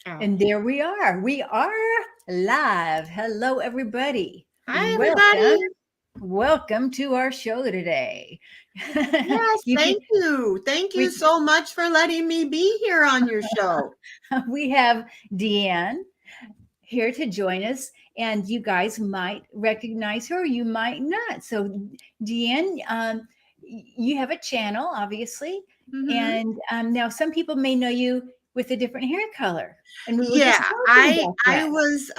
Oh. And there we are. We are live. Hello, everybody. Hi, everybody. Welcome. Welcome to our show today. Yes, you can thank you. Thank you we so much for letting me be here on your show. we have Deann here to join us, and you guys might recognize her, or you might not. So, Deann, you have a channel, obviously, Hmm. and now some people may know you with a different hair color, and we were Yeah, just talking I about I that. was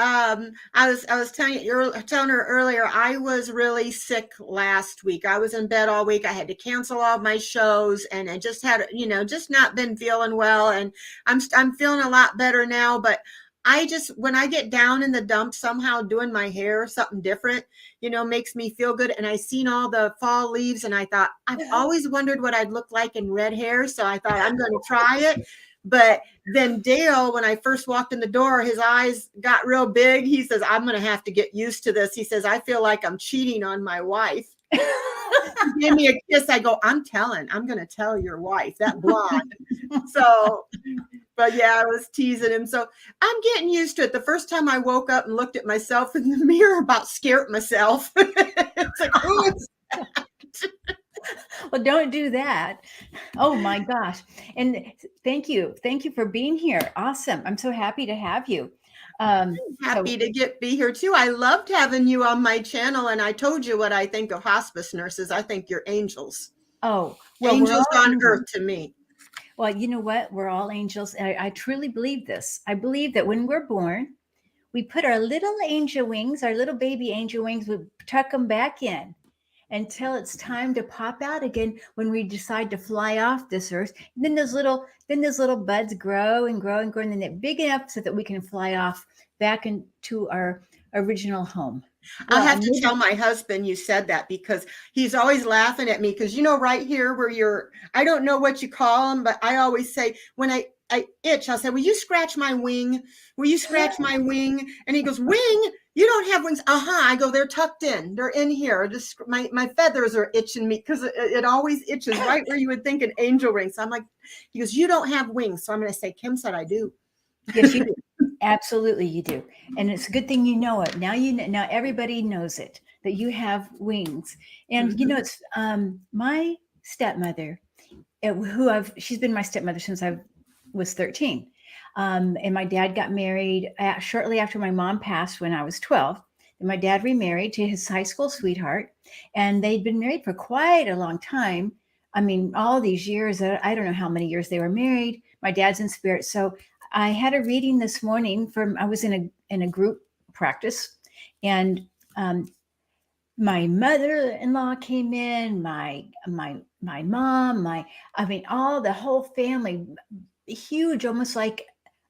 I was telling her earlier I was really sick last week. I was in bed all week. I had to cancel all my shows and I just had, just not been feeling well, and I'm feeling a lot better now, but I just when I get down in the dumps somehow doing my hair something different, makes me feel good, and I seen all the fall leaves and I thought I've always wondered what I'd look like in red hair, so I thought I'm going to try it. But then Dale, when I first walked in the door, his eyes got real big. He says, I'm going to have to get used to this. He says, I feel like I'm cheating on my wife. He gave me a kiss. I go, I'm going to tell your wife, that blonde. So, but yeah, I was teasing him. So I'm getting used to it. The first time I woke up and looked at myself in the mirror, about scared myself. It's like, oh, Well, don't do that. Oh my gosh. And thank you. Thank you for being here. Awesome. I'm so happy to have you. So, happy to be here too. I loved having you on my channel, and I told you what I think of hospice nurses. I think you're angels. oh, well, we're Angels all on angels. earth to me. Well, you know what? We're all angels. I truly believe this. I believe that when we're born, we put our little angel wings, our little baby angel wings, we tuck them back in until it's time to pop out again when we decide to fly off this earth. And then those little buds grow and grow and grow, and then they're big enough so that we can fly off back into our original home. I'll Well, have and to maybe tell my husband you said that, because he's always laughing at me, because right here where I don't know what you call them, but I always say when I itch, I'll say, will you scratch my wing? Will you scratch my wing? And he goes, wing? You don't have wings. I go, they're tucked in. They're in here. Just my feathers are itching me, because it always itches right where you would think an angel ring. So I'm like, he goes, you don't have wings. So I'm going to say, Kim said I do. yes, you do. Absolutely, you do. And it's a good thing you know it. Now everybody knows it that you have wings. And Mhm. it's my stepmother, she's been my stepmother since I was 13. And my dad got married shortly after my mom passed when I was 12. And my dad remarried to his high school sweetheart, and they'd been married for quite a long time. I mean, all these years, I don't know how many years they were married. My dad's in spirit. So I had a reading this morning I was in a group practice, and um, my mother-in-law came in, my mom, I mean, all the whole family, huge, almost like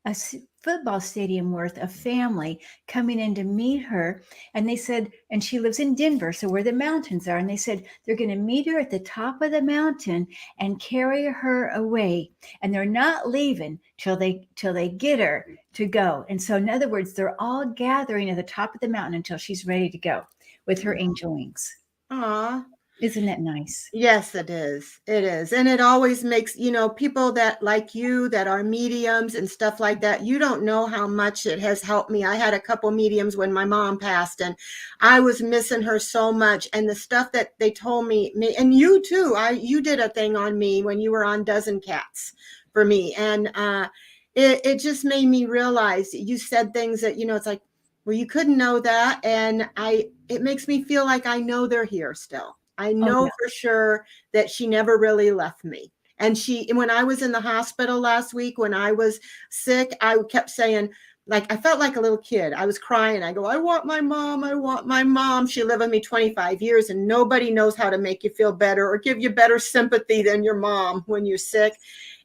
a football stadium worth of family coming in to meet her. And they said, and she lives in Denver, so where the mountains are. And they said they're going to meet her at the top of the mountain and carry her away. And they're not leaving till they get her to go. And so, in other words, they're all gathering at the top of the mountain until she's ready to go with her angel wings. Aw. Isn't that nice? Yes, it is. It is. And it always makes, people that like you that are mediums and stuff like that, you don't know how much it has helped me. I had a couple mediums when my mom passed, and I was missing her so much. And the stuff that they told me, and you too, you did a thing on me when you were on Dozen Cats for me. And it just made me realize you said things that, it's like, well, you couldn't know that. And it makes me feel like I know they're here still. I Oh know yeah. for sure that she never really left me. And when I was in the hospital last week, when I was sick, I kept saying, like, I felt like a little kid. I was crying. I go, I want my mom. I want my mom. She lived with me 25 years, and nobody knows how to make you feel better or give you better sympathy than your mom when you're sick.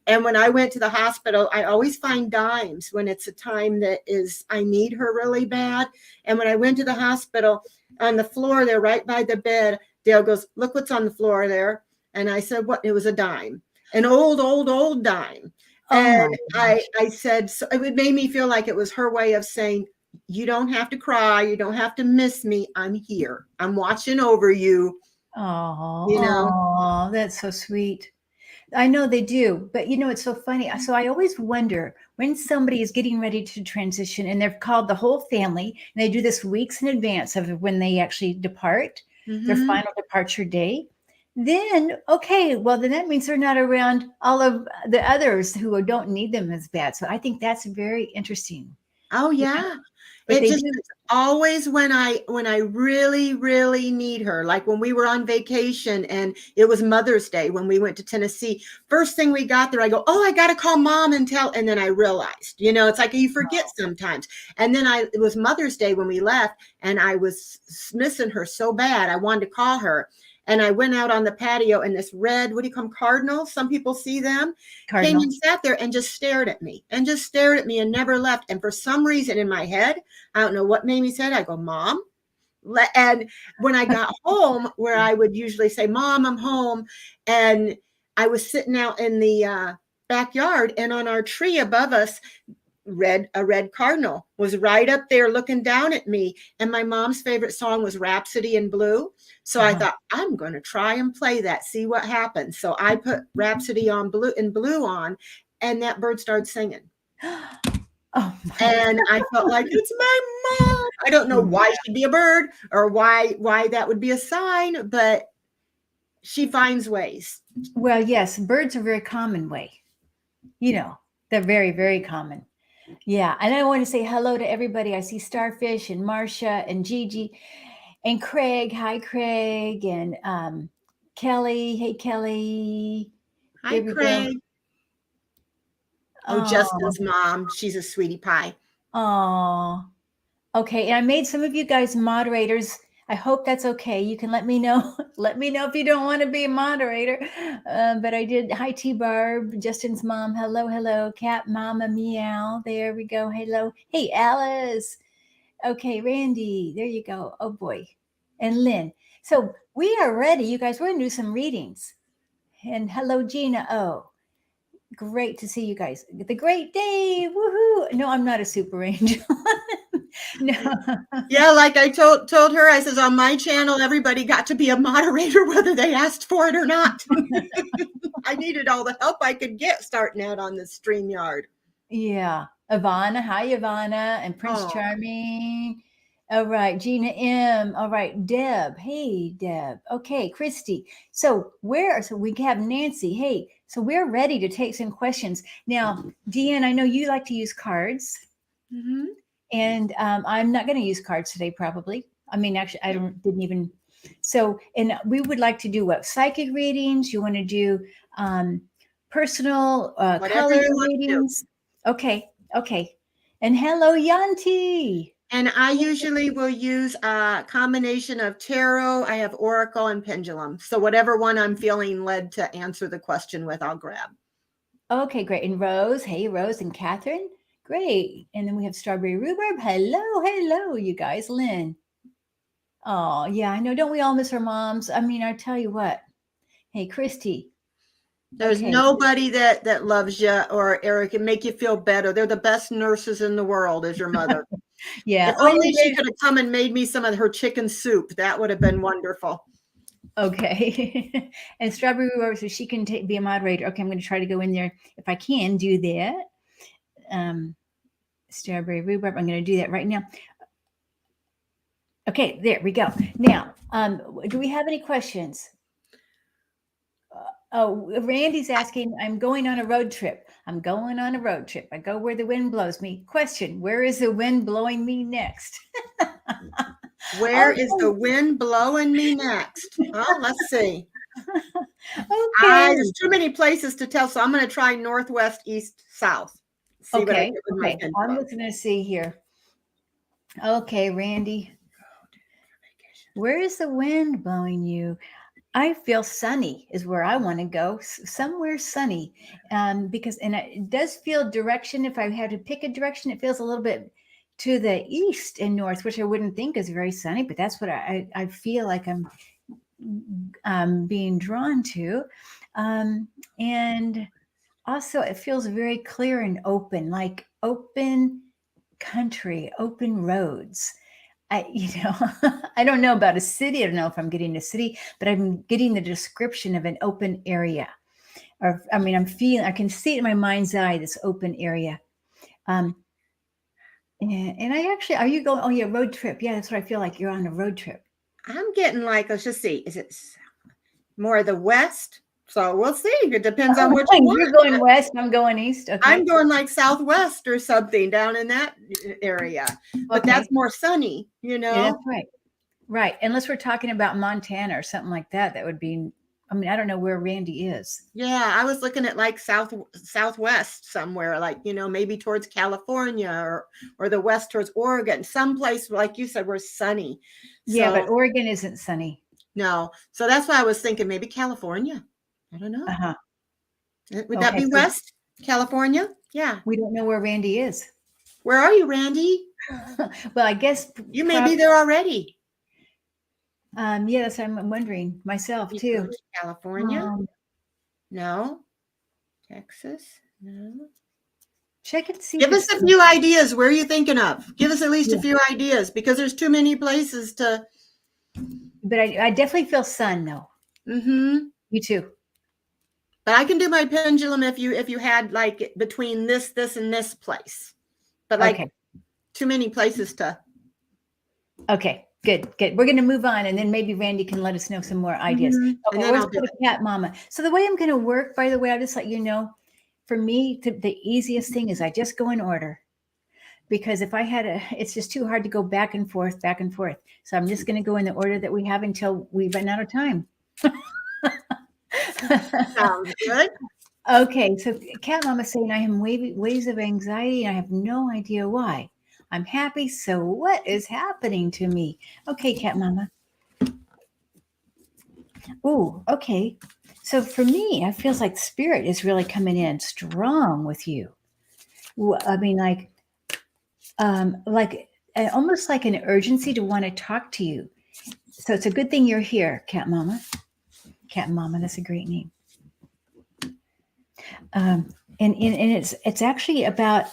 And when I went to the hospital, I always find dimes when it's a time that I need her really bad. And when I went to the hospital, on the floor there, right by the bed, Dale goes, look what's on the floor there. And I said, what? It was a dime, an old dime. Oh And my gosh. I said, so it made me feel like it was her way of saying, you don't have to cry. You don't have to miss me. I'm here. I'm watching over you, Oh, you know? oh, that's so sweet. I know they do, but it's so funny. So I always wonder when somebody is getting ready to transition and they've called the whole family and they do this weeks in advance of when they actually depart, their Mm-hmm. final departure day. Then, okay, well, then that means they're not around all of the others who don't need them as bad. So I think that's very interesting. Oh You know, yeah. but It they just do. it's always when I really, really need her. Like when we were on vacation and it was Mother's Day when we went to Tennessee. First thing we got there, I go, oh, I gotta call mom and tell. And then I realized, it's like you forget sometimes. And then it was Mother's Day when we left, and I was missing her so bad. I wanted to call her. And I went out on the patio, and this red, what do you call them, cardinal? Some people see them, came Cardinal. and sat there and just stared at me and never left. And for some reason in my head, I don't know what made me say it. I go, Mom. And when I got home, where I would usually say, Mom, I'm home. And I was sitting out in the backyard, and on our tree above us, a red cardinal was right up there looking down at me. And my mom's favorite song was Rhapsody in Blue. So I thought, I'm going to try and play that, see what happens. So I put Rhapsody on blue in blue on, and that bird started singing. Oh my And I felt like it's my mom. I don't know God. why she'd be a bird or why that would be a sign, but she finds ways. Well, yes, birds are very common way. They're very, very common. Yeah. And I want to say hello to everybody. I see Starfish and Marcia and Gigi and Craig. Hi, Craig. And Kelly. Hey, Kelly. Hi, There we go. Craig. Oh, Oh, Justin's mom. She's a sweetie pie. oh. Okay. And I made some of you guys moderators. I hope that's okay. You can let me know. Let me know if you don't want to be a moderator. But I did. Hi, T Barb, Justin's mom. Hello, hello. Cat Mama Meow. There we go. Hello. Hey, Alice. Okay, Randy. There you go. Oh boy. And Lynn. So we are ready. You guys, we're going to do some readings. And hello, Gina. Oh, great to see you guys. The great day. Woohoo. No, I'm not a super angel. No. Yeah, like I told her, I says on my channel, everybody got to be a moderator whether they asked for it or not. I needed all the help I could get starting out on this StreamYard. Yeah. Ivana. Hi, Ivana. And Prince Oh, Charming. All right. Gina M. All right. Deb. Hey, Deb. Okay. Christy. So we have Nancy. Hey, so we're ready to take some questions. Now, Deann, I know you like to use cards, mm-hmm. and I'm not going to use cards today, probably. I mean, actually, didn't even. So, and we would like to do what? Psychic readings? You want to do personal Whatever color you want to do. readings? Okay, okay. And hello, Yanti. And I usually will use a combination of tarot. I have oracle and pendulum. So whatever one I'm feeling led to answer the question with, I'll grab. Okay, great. And Rose, hey, Rose and Catherine. Great. And then we have Strawberry Rhubarb. Hello, hello, you guys. Lynn. Oh, yeah, I know. Don't we all miss our moms? I mean, I tell you what. Hey, Christy. There's Okay. nobody that loves you or Eric and make you feel better. They're the best nurses in the world, as your mother. Yeah. If Oh, only she there's could have come and made me some of her chicken soup. That would have been wonderful. okay. And Strawberry Rhubarb, so she can be a moderator. Okay, I'm going to try to go in there if I can do that. Strawberry Rhubarb, I'm going to do that right now. Okay, there we go. Now, do we have any questions? Oh, Randy's asking, I'm going on a road trip. I'm going on a road trip. I go where the wind blows me. Question, where is the wind blowing me next? Where is the wind blowing me next? Well, let's see. Okay. There's too many places to tell, so I'm going to try northwest, east, south. See what I Okay. get with my Okay. I'm pendulum. looking to see here. Okay, Randy. Where is the wind blowing you? I feel sunny is where I want to go, somewhere sunny, because it does feel direction. If I had to pick a direction, it feels a little bit to the east and north, which I wouldn't think is very sunny, but that's what I feel like I'm being drawn to, and also it feels very clear and open, like open country, open roads. I don't know about a city. I don't know if I'm getting a city, but I'm getting the description of an open area. or I mean, I can see it in my mind's eye, this open area. And I actually, are you going? Oh yeah, road trip. Yeah, that's what I feel like. You're on a road trip. I'm getting like, let's just see, is it more of the west? So we'll see. It depends on what you You're want. going west. I'm going east. Okay. I'm going like southwest or something down in that area, but Okay. that's more sunny, Yeah, that's right. Right. Unless we're talking about Montana or something like that, that would be. I mean, I don't know where Randy is. Yeah, I was looking at like southwest somewhere, like maybe towards California or the west towards Oregon, someplace like you said, where it's sunny. Yeah, So but Oregon isn't sunny. no, so that's why I was thinking maybe California. I don't know. Uh-huh. Would that be so west California? Yeah. we don't know where Randy is. Where are you, Randy? Well, I guess You may be there already. Yeah, that's what I'm wondering myself too. California? No. Texas? No. Check and see. Give us a few ideas. Where are you thinking of? Give us at least a few ideas, because there's too many places to. But I definitely feel sun though. Mm-hmm. You too. But I can do my pendulum if you had like between this and this place. But like too many places to. Okay, good. We're going to move on, and then maybe Randy can let us know some more ideas. Mm-hmm. Okay, and then let's go to Cat Mama. So the way I'm going to work, by the way, I'll just let you know, for me, the easiest thing is I just go in order. Because if I had it's just too hard to go back and forth. So I'm just going to go in the order that we have until we run out of time. Sounds good. Okay, so Cat Mama saying I have waves of anxiety and I have no idea why. I'm happy, so what is happening to me? Okay, Cat Mama. Oh, okay. So for me, it feels like spirit is really coming in strong with you. I mean, like almost like an urgency to want to talk to you. So it's a good thing you're here, Cat Mama. Cat Mama, that's a great name. And it's actually about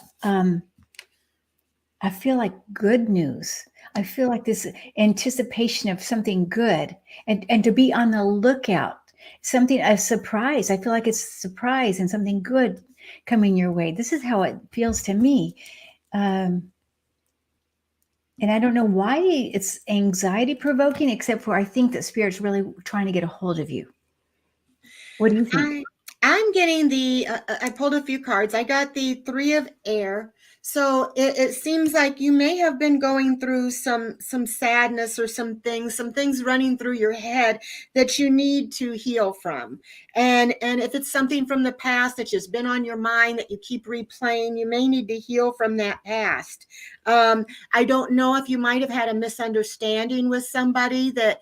I feel like good news. I feel like this anticipation of something good, and to be on the lookout, a surprise. I feel like it's a surprise and something good coming your way. This is how it feels to me. And I don't know why it's anxiety provoking, except for I think that Spirit's really trying to get a hold of you. What do you think? I'm getting I pulled a few cards. I got the 3 of air. So it seems like you may have been going through some sadness or some things running through your head that you need to heal from. And if it's something from the past that's just been on your mind that you keep replaying, you may need to heal from that past. I don't know if you might have had a misunderstanding with somebody that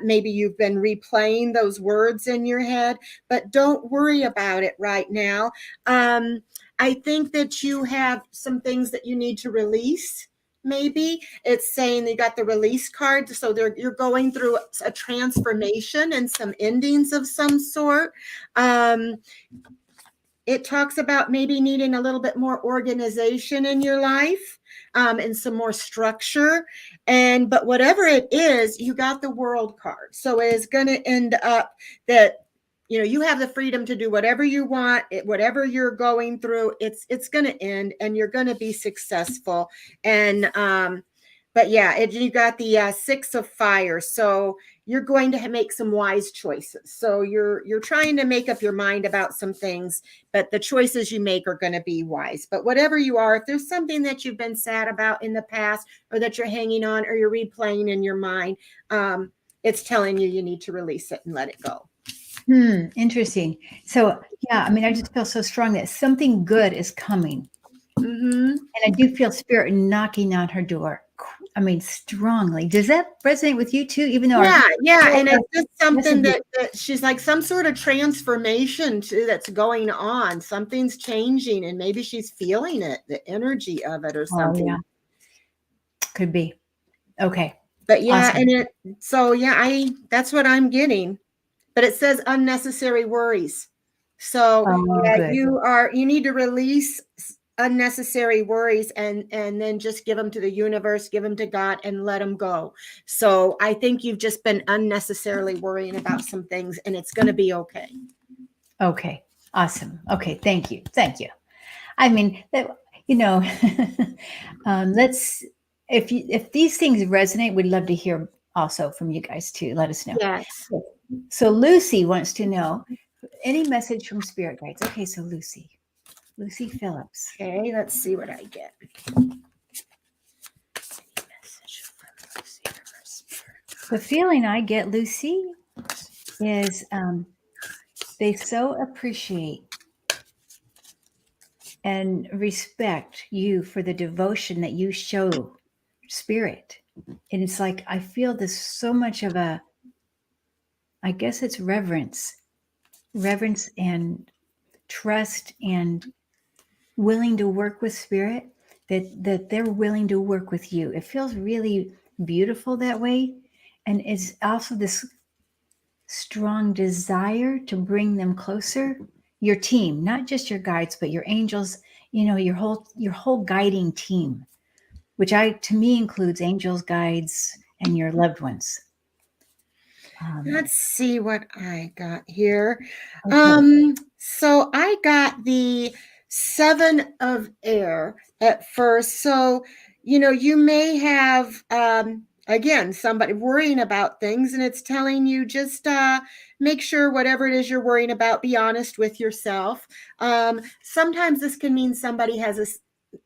maybe you've been replaying those words in your head, but don't worry about it right now. I think that you have some things that you need to release. Maybe it's saying you got the release card. So you're going through a transformation and some endings of some sort. It talks about maybe needing a little bit more organization in your life, and some more structure. But whatever it is, you got the World card. So it is going to end up that you have the freedom to do whatever you want, whatever you're going through, it's going to end and you're going to be successful. And, but yeah, you got the 6 of fire. So you're going to make some wise choices. So you're trying to make up your mind about some things, but the choices you make are going to be wise. But whatever you are, if there's something that you've been sad about in the past, or that you're hanging on, or you're replaying in your mind, it's telling you need to release it and let it go. Interesting. So, yeah, I mean, I just feel so strong that something good is coming. Mm-hmm. And I do feel Spirit knocking on her door. I mean, strongly. Does that resonate with you too? Even though yeah, and it's just something that she's like some sort of transformation too that's going on. Something's changing, and maybe she's feeling it, the energy of it, or something. Yeah. Could be. Okay. But yeah, awesome. That's what I'm getting. But it says unnecessary worries. So you need to release unnecessary worries and then just give them to the universe, give them to God, and let them go. So I think you've just been unnecessarily worrying about some things, and it's going to be okay. Okay. Awesome. Okay. Thank you. Thank you. I mean, that, you know, let's, if these things resonate, we'd love to hear also from you guys too. Let us know. Yes. So Lucy wants to know any message from spirit guides. Okay. So Lucy Phillips. Okay, let's see what I get. The feeling I get, Lucy, is they so appreciate and respect you for the devotion that you show spirit. And it's like, I feel this so much of a, I guess it's reverence and trust and willing to work with spirit, that they're willing to work with you. It feels really beautiful that way. And it's also this strong desire to bring them closer, your team, not just your guides, but your angels, your whole guiding team, which to me includes angels, guides, and your loved ones. Let's see what I got here. Okay. So I got the 7 of air at first. So, you may have, again, somebody worrying about things, and it's telling you just make sure whatever it is you're worrying about, be honest with yourself. Sometimes this can mean somebody has a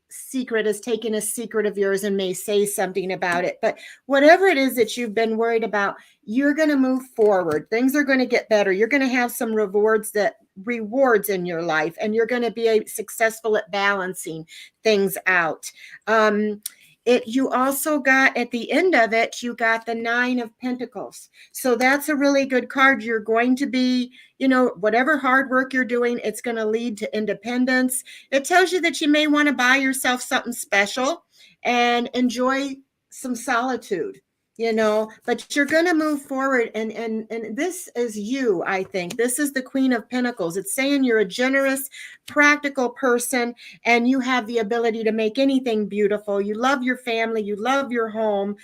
secret, has taken a secret of yours and may say something about it. But whatever it is that you've been worried about, you're going to move forward. Things are going to get better. You're going to have some rewards in your life, and you're going to be successful at balancing things out. You also got, at the end of it, you got the 9 of Pentacles. So that's a really good card. You're going to be, whatever hard work you're doing, it's going to lead to independence. It tells you that you may want to buy yourself something special and enjoy some solitude, but you're going to move forward. And this is you, I think. This is the Queen of Pentacles. It's saying you're a generous, practical person, and you have the ability to make anything beautiful. You love your family. You love your home.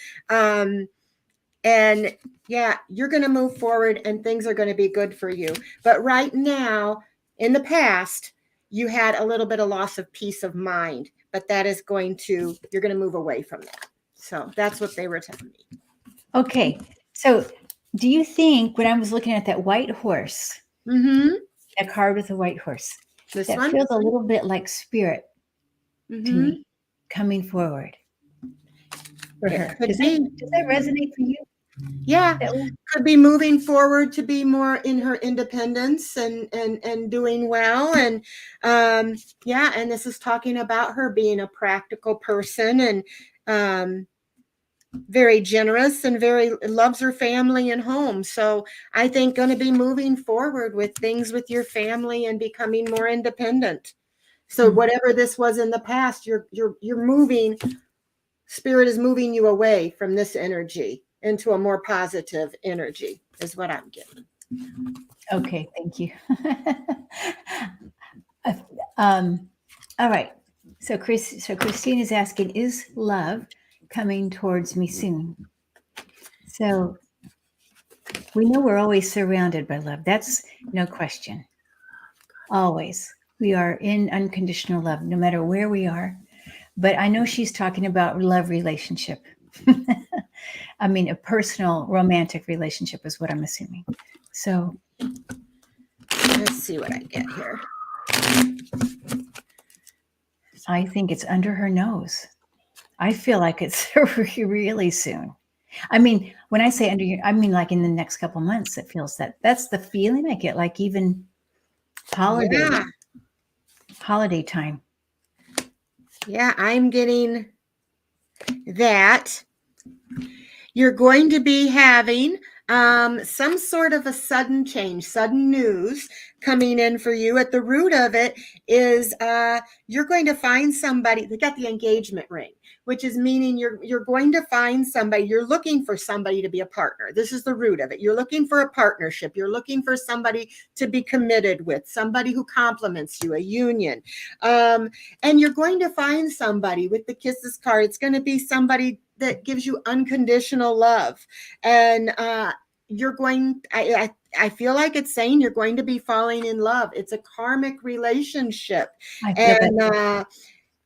And yeah, you're going to move forward and things are going to be good for you. But right now, in the past, you had a little bit of loss of peace of mind, but you're going to move away from that. So that's what they were telling me. Okay. So do you think, when I was looking at that white horse, that card with the white horse, that feels a little bit like spirit to me coming forward for her? Does that resonate for you? Yeah, could be moving forward to be more in her independence and doing well. And and this is talking about her being a practical person and very generous and very loves her family and home. So I think going to be moving forward with things with your family and becoming more independent. So whatever this was in the past, you're moving. Spirit is moving you away from this energy into a more positive energy, is what I'm getting. Okay, thank you. All right. So Christine is asking, is love coming towards me soon? So we know we're always surrounded by love. That's no question. Always. We are in unconditional love, no matter where we are. But I know she's talking about love relationship. I mean, a personal romantic relationship is what I'm assuming. So let's see what I get here. I think it's under her nose. I feel like it's really soon. I mean, when I say I mean like in the next couple of months, it feels that's the feeling I get, like even holiday time. Yeah, I'm getting that. You're going to be having some sort of a sudden change, sudden news coming in for you. At the root of it is you're going to find somebody. They got the engagement ring, which is meaning you're going to find somebody. You're looking for somebody to be a partner. This is the root of it. You're looking for a partnership. You're looking for somebody to be committed with, somebody who complements you, a union. And you're going to find somebody with the Kisses card. It's going to be somebody that gives you unconditional love. And you're going, I I feel like it's saying you're going to be falling in love. It's a karmic relationship. I feel And that.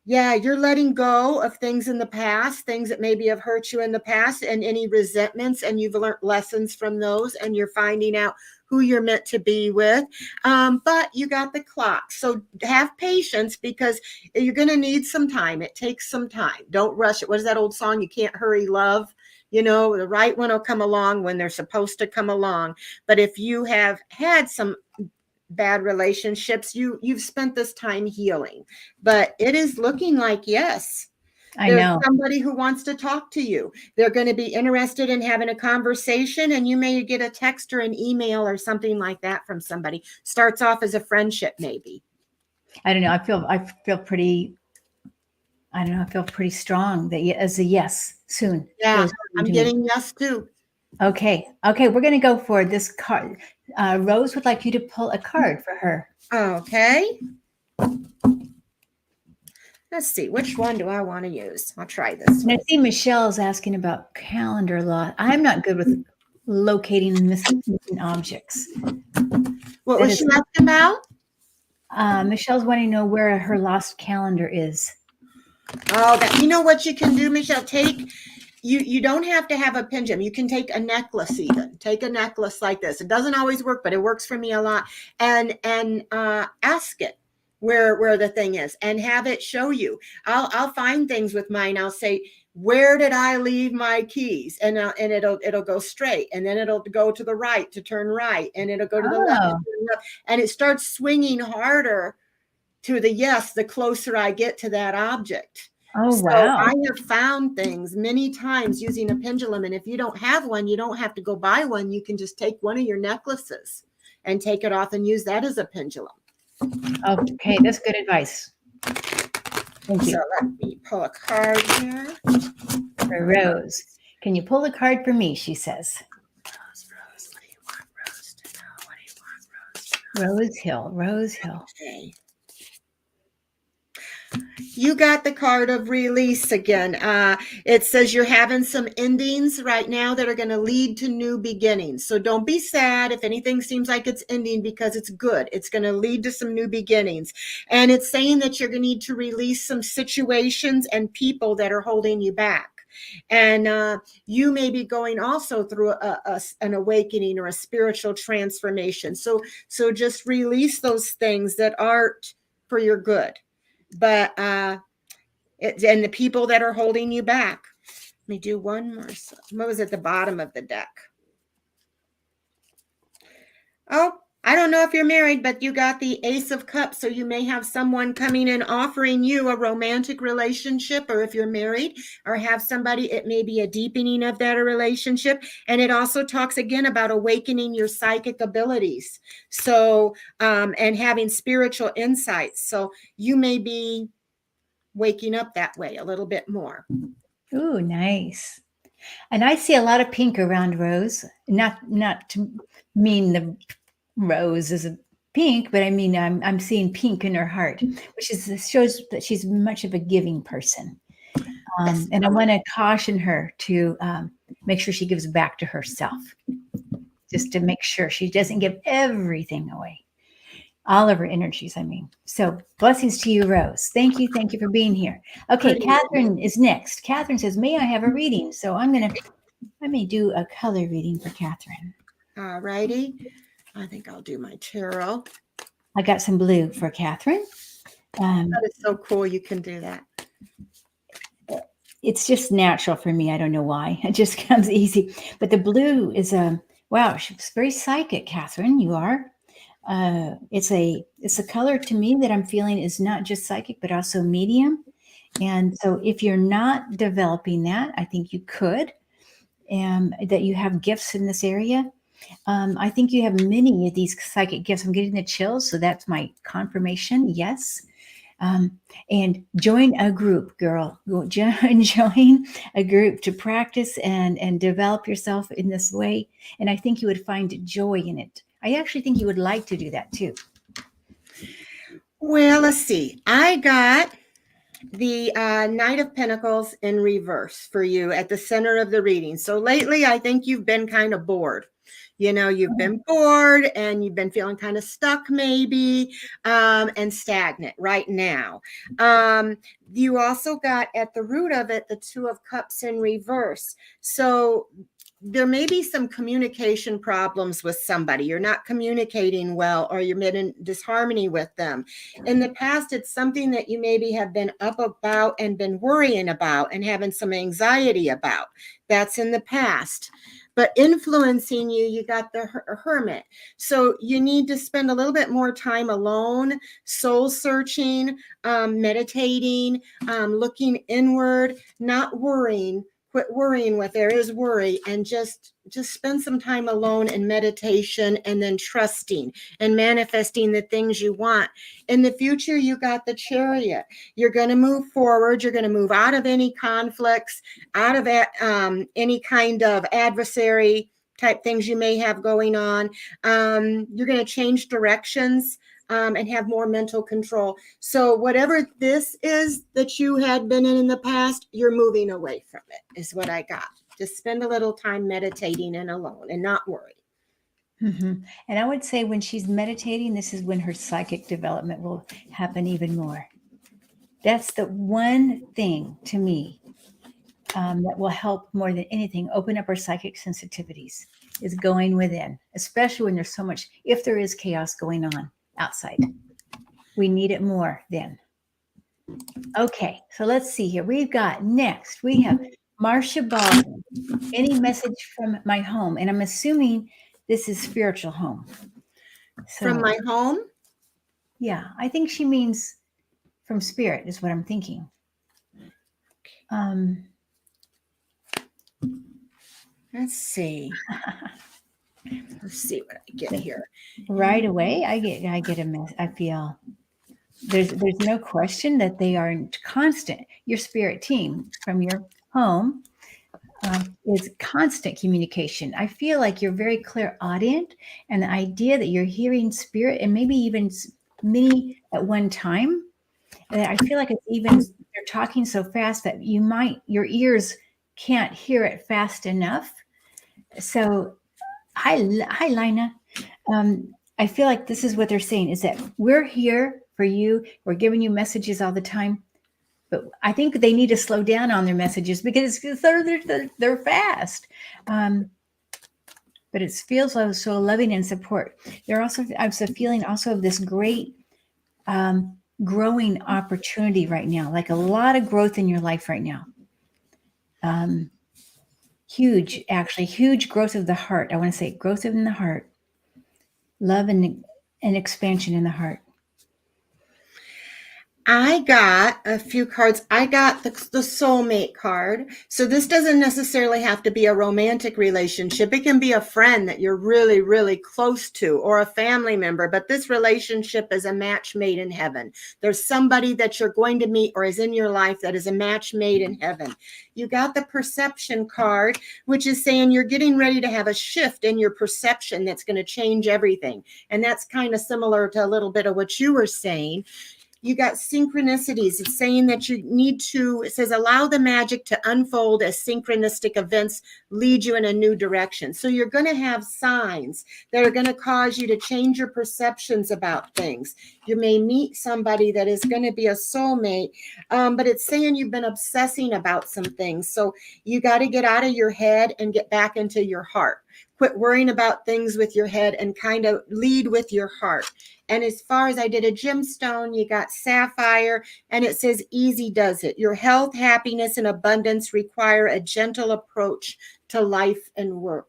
yeah, you're letting go of things in the past, things that maybe have hurt you in the past, and any resentments, and you've learned lessons from those, and you're finding out who you're meant to be with. But you got the clock. So have patience, because you're going to need some time. It takes some time. Don't rush it. What is that old song? You can't hurry love. You know, the right one will come along when they're supposed to come along. But if you have had some bad relationships, you've spent this time healing. But it is looking like, yes, I there's know. somebody who wants to talk to you. They're going to be interested in having a conversation, and you may get a text or an email or something like that from somebody. Starts off as a friendship, maybe. I don't know. I feel pretty. I don't know. I feel pretty strong that as a yes soon. Yeah, Feels I'm to me. getting yes too. Okay. We're going to go for this card. Rose would like you to pull a card for her. Okay. Let's see, which one do I want to use? I'll try this And I one. see Michelle's asking about calendar law. I'm not good with locating missing objects. What That was is- she asking about? Michelle's wanting to know where her lost calendar is. Oh, you know what you can do, Michelle? You don't have to have a pendulum. You can take a necklace, even take a necklace like this. It doesn't always work, but it works for me a lot. And ask it where the thing is, and have it show you. I'll find things with mine. I'll say, where did I leave my keys? And it'll go straight, and then it'll go to the right to turn right, and it'll go to the left to Oh, turn left, and it starts swinging harder to the yes the closer I get to that object. oh, So wow. I have found things many times using a pendulum. And if you don't have one, you don't have to go buy one. You can just take one of your necklaces and take it off and use that as a pendulum. Okay, that's good advice. Thank you. So let me pull a card here. For Rose. Can you pull a card for me? She says. Rose, what do you want Rose to know? What do you want Rose to know? Rose Hill. Okay. You got the card of release again. It says you're having some endings right now that are going to lead to new beginnings. So don't be sad if anything seems like it's ending, because it's good. It's going to lead to some new beginnings. And it's saying that you're going to need to release some situations and people that are holding you back. And you may be going also through an awakening or a spiritual transformation. So just release those things that aren't for your good. But and the people that are holding you back. Let me do one more. What was at the bottom of the deck? Oh, I don't know if you're married, but you got the Ace of Cups. So you may have someone coming and offering you a romantic relationship, or if you're married or have somebody, it may be a deepening of that relationship. And it also talks again about awakening your psychic abilities. So, and having spiritual insights. So you may be waking up that way a little bit more. Ooh, nice. And I see a lot of pink around Rose. Not to mean the rose is a pink, but I mean I'm seeing pink in her heart, which shows that she's much of a giving person. And I want to caution her to make sure she gives back to herself, just to make sure she doesn't give everything away. All of her energies, I mean. So blessings to you, Rose. Thank you for being here. Okay, Catherine is next. Catherine says, may I have a reading? So let me do a color reading for Catherine. All righty. I think I'll do my tarot. I got some blue for Catherine. That is so cool. You can do that. It's just natural for me. I don't know why. It just comes easy. But the blue is wow, she's very psychic, Catherine. You are. It's a color to me that I'm feeling is not just psychic, but also medium. And so if you're not developing that, I think you could, that you have gifts in this area. I think you have many of these psychic gifts. I'm getting the chills. So that's my confirmation. Yes. And join a group, girl. Join a group to practice and develop yourself in this way. And I think you would find joy in it. I actually think you would like to do that too. Well, let's see. I got the Knight of Pentacles in reverse for you at the center of the reading. So lately, I think you've been kind of bored. You've been bored and you've been feeling kind of stuck maybe, and stagnant right now. You also got at the root of it, the Two of Cups in reverse. So there may be some communication problems with somebody. You're not communicating well, or you're in disharmony with them. In the past, it's something that you maybe have been up about and been worrying about and having some anxiety about. That's in the past. But influencing you, you got the Hermit. So you need to spend a little bit more time alone, soul searching, meditating, looking inward, not worrying. Quit worrying what there is worry, and just spend some time alone in meditation, and then trusting and manifesting the things you want. In the future, you got the Chariot. You're going to move forward. You're going to move out of any conflicts, out of any kind of adversary type things you may have going on. You're going to change directions. And have more mental control. So whatever this is that you had been in the past, you're moving away from it, is what I got. Just spend a little time meditating and alone and not worry. Mm-hmm. And I would say when she's meditating, this is when her psychic development will happen even more. That's the one thing to me that will help more than anything open up our psychic sensitivities, is going within, especially when there's so much, if there is chaos going on outside. We need it more then. Okay, so let's see here. We have Marcia Baldwin. Any message from my home? And I'm assuming this is spiritual home. So, from my home? Yeah, I think she means from spirit is what I'm thinking. Let's see. Let's see what I get here. Right away, I get a mess. I feel there's no question that they are constant. Your spirit team from your home is constant communication. I feel like you're very clairaudient, and the idea that you're hearing spirit, and maybe even many at one time. And I feel like it's even they're talking so fast that your ears can't hear it fast enough. So, hi, Lina. I feel like this is what they're saying, is that we're here for you. We're giving you messages all the time. But I think they need to slow down on their messages because they're fast. But it feels so loving and support. I'm also feeling also of this great growing opportunity right now, like a lot of growth in your life right now. Huge growth of the heart. I want to say growth in the heart, love and expansion in the heart. I got a few cards. I got the soulmate card. So this doesn't necessarily have to be a romantic relationship. It can be a friend that you're really, really close to, or a family member. But this relationship is a match made in heaven. There's somebody that you're going to meet or is in your life that is a match made in heaven. You got the perception card, which is saying you're getting ready to have a shift in your perception that's going to change everything. And that's kind of similar to a little bit of what you were saying. You got synchronicities. It's saying that you need to, it says, allow the magic to unfold as synchronistic events lead you in a new direction. So you're going to have signs that are going to cause you to change your perceptions about things. You may meet somebody that is going to be a soulmate, but it's saying you've been obsessing about some things. So you got to get out of your head and get back into your heart. Quit worrying about things with your head and kind of lead with your heart. And as far as I did a gemstone, you got sapphire, and it says easy does it. Your health, happiness, and abundance require a gentle approach to life and work.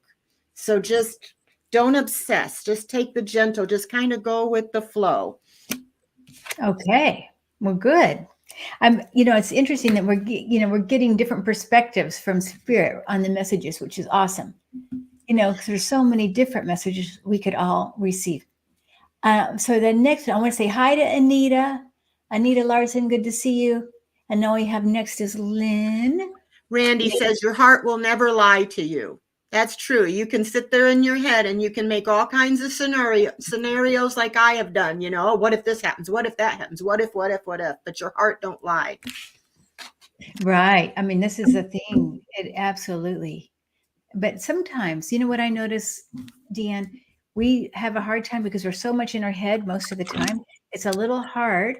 So just don't obsess. Just take the gentle, just kind of go with the flow. Okay, well, good. It's interesting that we're getting different perspectives from spirit on the messages, which is awesome. Because there's so many different messages we could all receive. So the next one, I want to say hi to Anita. Anita Larson, good to see you. And now we have next is Lynn. Randy says your heart will never lie to you. That's true. You can sit there in your head and you can make all kinds of scenarios like I have done. What if this happens? What if that happens? What if? But your heart don't lie. Right. I mean, this is the thing. It absolutely. But sometimes, you know what I notice, Deann, we have a hard time because we're so much in our head most of the time. It's a little hard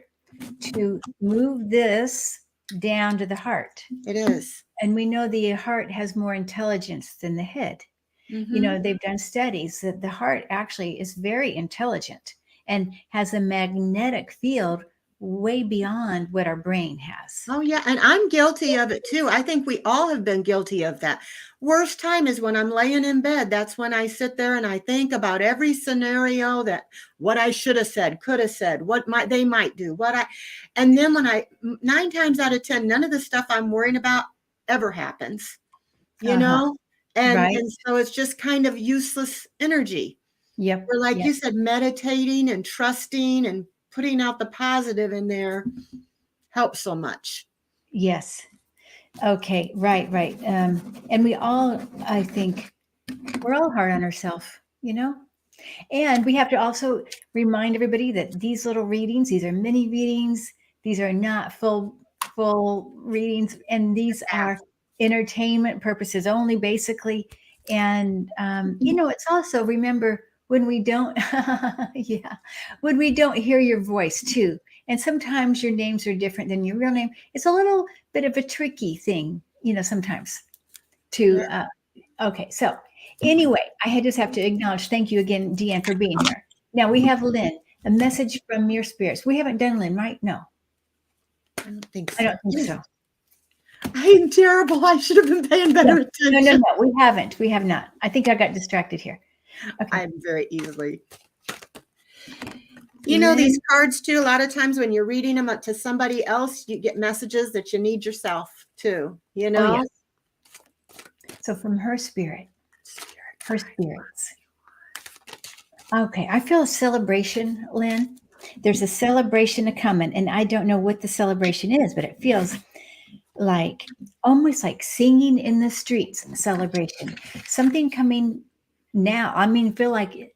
to move this down to the heart. It is. And we know the heart has more intelligence than the head. You know, they've done studies that the heart actually is very intelligent and has a magnetic field way beyond what our brain has. Oh, yeah. And I'm guilty of it too. I think we all have been guilty of that. Worst time is when I'm laying in bed. That's when I sit there and I think about every scenario, that what I should have said, could have said, they might do, and then when 9 times out of 10, none of the stuff I'm worrying about ever happens, you know? Right. And so it's just kind of useless energy. Yep. Or like Yep. you said, meditating and trusting and putting out the positive in there helps so much. Yes. Okay. Right. Right. And we all, I think, we're all hard on ourselves, you know? And we have to also remind everybody that these little readings, these are mini readings. These are not full readings, and these are entertainment purposes only, basically. And you know, it's also, remember, when we don't, when we don't hear your voice too. And sometimes your names are different than your real name. It's a little bit of a tricky thing, you know, sometimes to. Okay, so anyway, just have to acknowledge, thank you again, Deann, for being here. Now we have Lynn, a message from your spirits. We haven't done Lynn, right? No. I don't think so. I don't think so. I'm terrible. I should have been paying better attention. No, we haven't. We have not. I think I got distracted here. Okay. I'm very easily. You know, these cards too, a lot of times when you're reading them to somebody else, you get messages that you need yourself too, you know? Oh, yeah. So from her spirit, her spirits. Okay, I feel a celebration, Lynn. There's a celebration coming, and I don't know what the celebration is, but it feels like almost like singing in the streets celebration. Something coming now. I mean, feel like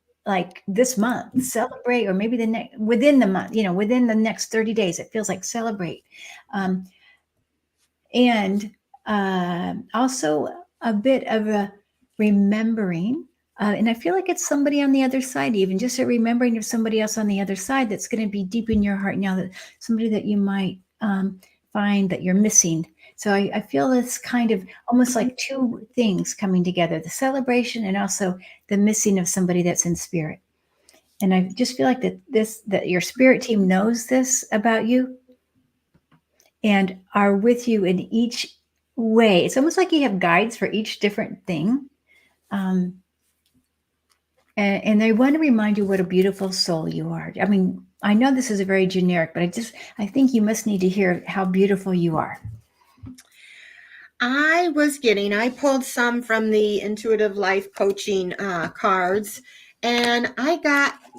this month, celebrate, or maybe within the month, you know, within the next 30 days, it feels like celebrate. And also a bit of a remembering. And I feel like it's somebody on the other side, even just a remembering of somebody else on the other side that's going to be deep in your heart now, that somebody that you might find that you're missing. So I feel this kind of almost like two things coming together, the celebration and also the missing of somebody that's in spirit. And I just feel like that your spirit team knows this about you and are with you in each way. It's almost like you have guides for each different thing. And they want to remind you what a beautiful soul you are. I mean, I know this is a very generic, but I think you must need to hear how beautiful you are. I pulled some from the intuitive life coaching cards, and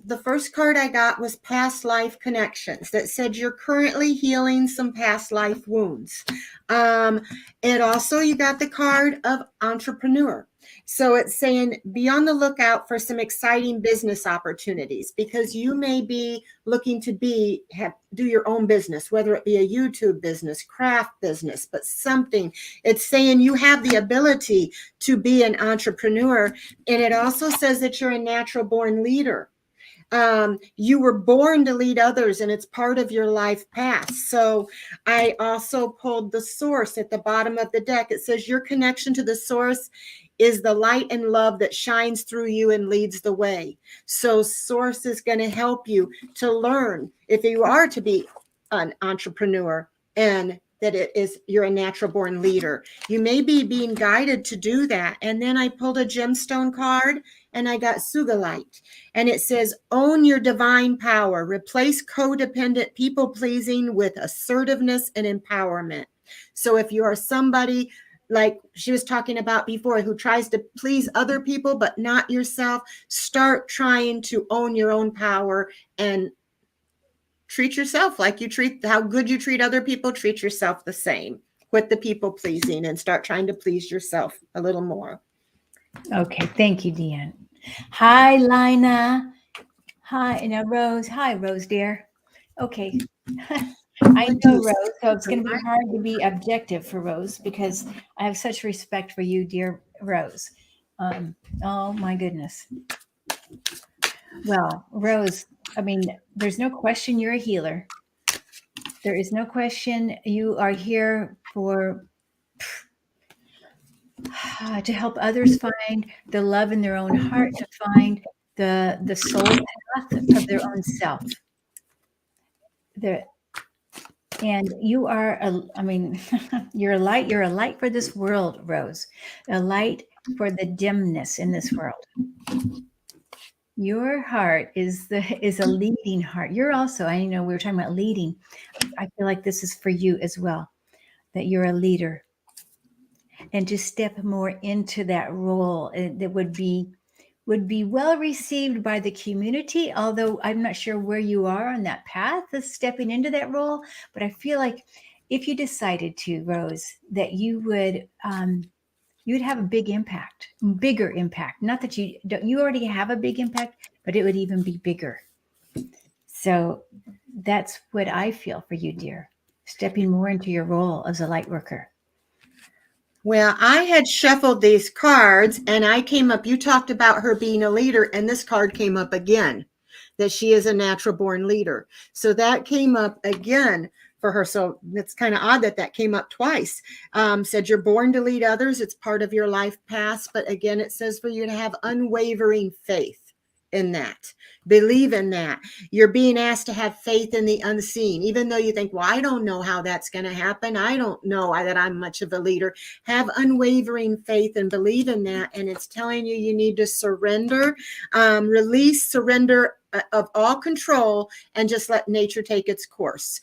the first card I got was past life connections, that said you're currently healing some past life wounds. And also you got the card of entrepreneur. So it's saying be on the lookout for some exciting business opportunities, because you may be looking to do your own business, whether it be a YouTube business, craft business, but something. It's saying you have the ability to be an entrepreneur. And it also says that you're a natural born leader. You were born to lead others, and it's part of your life path. So I also pulled the source at the bottom of the deck. It says your connection to the source is the light and love that shines through you and leads the way. So source is going to help you to learn if you are to be an entrepreneur, and that you're a natural born leader. You may be being guided to do that. And then I pulled a gemstone card, and I got Sugalite, and it says, own your divine power, replace codependent people pleasing with assertiveness and empowerment. So if you are somebody, like she was talking about before, who tries to please other people but not yourself, start trying to own your own power and treat yourself like how good you treat other people. Treat yourself the same. Quit the people pleasing and start trying to please yourself a little more. Okay, thank you, Deann. Hi, Lina. Hi, now Rose. Hi, Rose, dear. Okay. I know Rose, so it's going to be hard to be objective for Rose, because I have such respect for you, dear Rose. Oh my goodness. Well, Rose, I mean, there's no question you're a healer. There is no question you are here to help others find the love in their own heart, to find the soul path of their own self. And you are I mean, you're a light. You're a light for this world, Rose. A light for the dimness in this world. Your heart is a leading heart. You're also, I know we were talking about leading. I feel like this is for you as well, that you're a leader. And to step more into that role that would be well received by the community, although I'm not sure where you are on that path of stepping into that role. But I feel like if you decided to, Rose, that you would you'd have a bigger impact. Not that you already have a big impact, but it would even be bigger. So that's what I feel for you, dear, stepping more into your role as a light worker. Well, I had shuffled these cards and I came up, you talked about her being a leader, and this card came up again, that she is a natural born leader. So that came up again for her. So it's kind of odd that came up twice. Said you're born to lead others. It's part of your life path. But again, it says for you to have unwavering faith in that. Believe in that. You're being asked to have faith in the unseen, even though you think, well, I don't know how that's going to happen. I don't know that I'm much of a leader. Have unwavering faith and believe in that. And it's telling you need to surrender, release, surrender of all control, and just let nature take its course.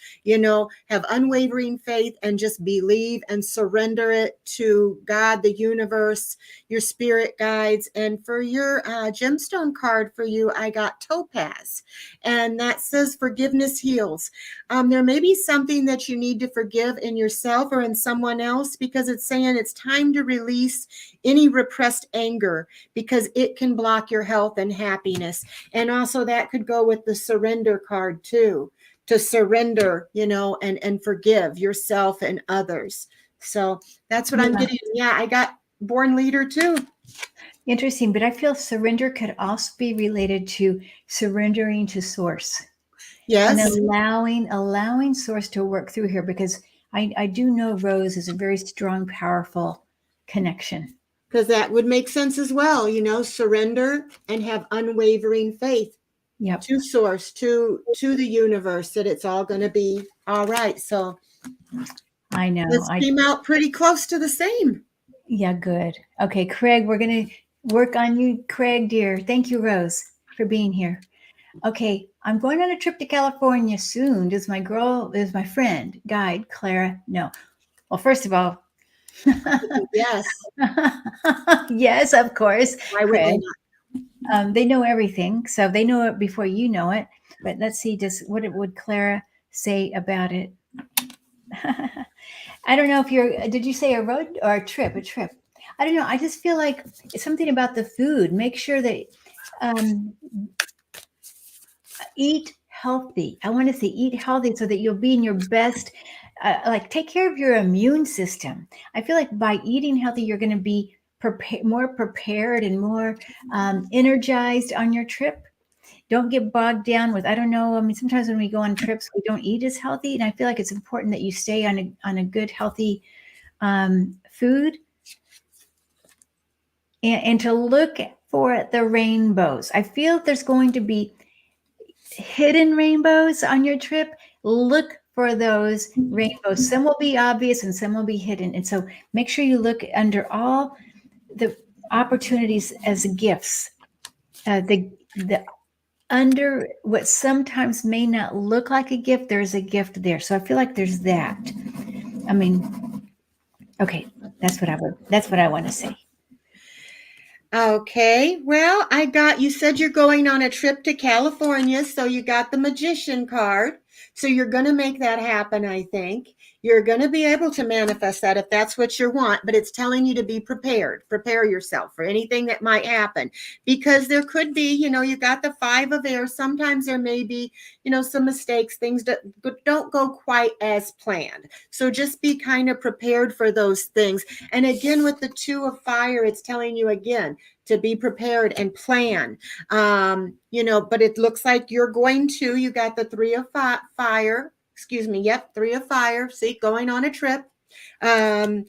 Have unwavering faith and just believe and surrender it to God, the universe, your spirit guides. And for your gemstone card for you, I got topaz, and that says forgiveness heals. There may be something that you need to forgive in yourself or in someone else, because it's saying it's time to release any repressed anger, because it can block your health and happiness. And also that could go with the surrender card too, to surrender, and forgive yourself and others. So that's what I'm getting. Yeah, I got born leader too. Interesting, but I feel surrender could also be related to surrendering to source. Yes. And allowing source to work through here, because I do know Rose is a very strong, powerful connection. Because that would make sense as well, surrender and have unwavering faith. Yep. To source, to the universe, that it's all going to be all right. So I know this came out pretty close to the same. Yeah, good. Okay, Craig, we're going to work on you, Craig, dear. Thank you, Rose, for being here. Okay, I'm going on a trip to California soon. Does my friend, guide, Clara, know? Well, first of all, yes. Yes, of course. Why would they not? They know everything, so they know it before you know it. But let's see, what would Clara say about it? I don't know if did you say a road or a trip? A trip. I don't know. I just feel like it's something about the food. Make sure that eat healthy. I want to say eat healthy so that you'll be in your best, take care of your immune system. I feel like by eating healthy, you're going to be more prepared and more energized on your trip. Don't get bogged down with, I don't know. I mean, sometimes when we go on trips, we don't eat as healthy. And I feel like it's important that you stay on a good, healthy food and to look for the rainbows. I feel there's going to be hidden rainbows on your trip. Look for those rainbows. Some will be obvious and some will be hidden. And so make sure you look under all the opportunities as gifts. Under what sometimes may not look like a gift, there's a gift there. So I feel like there's that. I mean, okay, that's what I want to say. Okay, well, you said you're going on a trip to California, so you got the magician card. So you're going to make that happen, I think. You're going to be able to manifest that if that's what you want, but it's telling you to be prepared. Prepare yourself for anything that might happen, because there could be, you got the 5 of air. Sometimes there may be, some mistakes, things that don't go quite as planned. So just be kind of prepared for those things. And again, with the 2 of fire, it's telling you again to be prepared and plan. But it looks like you're going to, you got the 3 of fire, excuse me. Yep. 3 of fire. See, going on a trip. And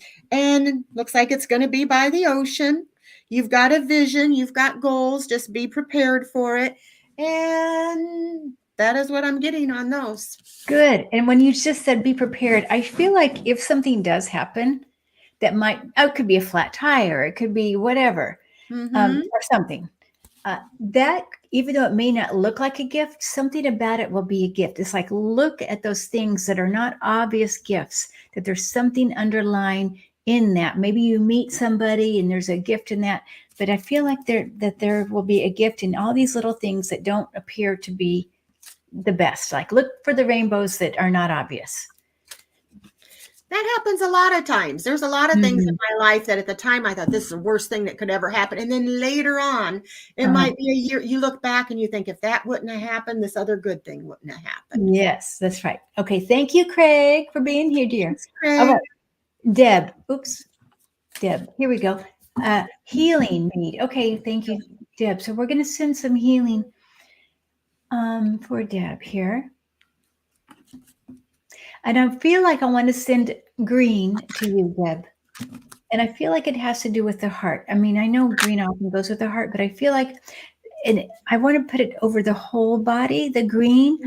looks like it's going to be by the ocean. You've got a vision, you've got goals, just be prepared for it. And that is what I'm getting on those. Good. And when you just said be prepared, I feel like if something does happen that it could be a flat tire, it could be whatever, or something. That, even though it may not look like a gift, something about it will be a gift. It's like, look at those things that are not obvious gifts, that there's something underlying in that. Maybe you meet somebody and there's a gift in that, but I feel like there will be a gift in all these little things that don't appear to be the best. Like, look for the rainbows that are not obvious. That happens a lot of times. There's a lot of things in my life that at the time I thought this is the worst thing that could ever happen. And then later on, it might be a year, you look back and you think, if that wouldn't have happened, this other good thing wouldn't have happened. Yes, that's right. Okay. Thank you, Craig, for being here, dear. Thanks, Craig. All right. Deb. Oops. Deb. Here we go. Healing need. Okay. Thank you, Deb. So we're going to send some healing for Deb here. And I feel like I want to send green to you, Deb. And I feel like it has to do with the heart. I mean, I know green often goes with the heart, but I feel like, and I want to put it over the whole body, the green.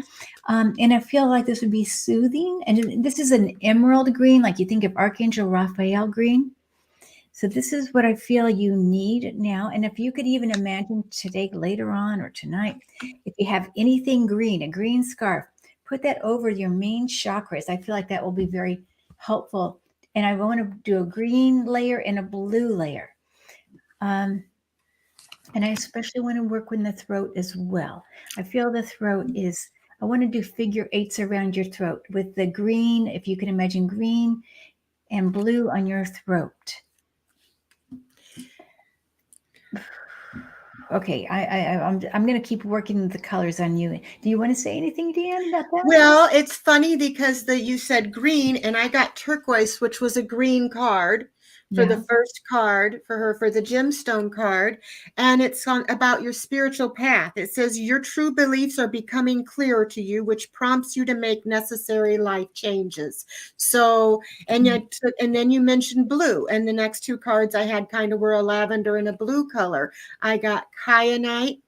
And I feel like this would be soothing. And this is an emerald green, like you think of Archangel Raphael green. So this is what I feel you need now. And if you could even imagine today, later on, or tonight, if you have anything green, a green scarf, put that over your main chakras. I feel like that will be very helpful. And I want to do a green layer and a blue layer. And I especially want to work with the throat as well. I feel the throat is, I want to do figure 8s around your throat with the green, if you can imagine green and blue on your throat. Okay, I'm going to keep working the colors on you. Do you want to say anything, Deann, about that? Well, it's funny because you said green and I got turquoise, which was a green card for the first card for her, for the gemstone card. And it's about your spiritual path. It says your true beliefs are becoming clearer to you, which prompts you to make necessary life changes. So, and then you mentioned blue, and the next 2 cards I had kind of were a lavender and a blue color. I got kyanite,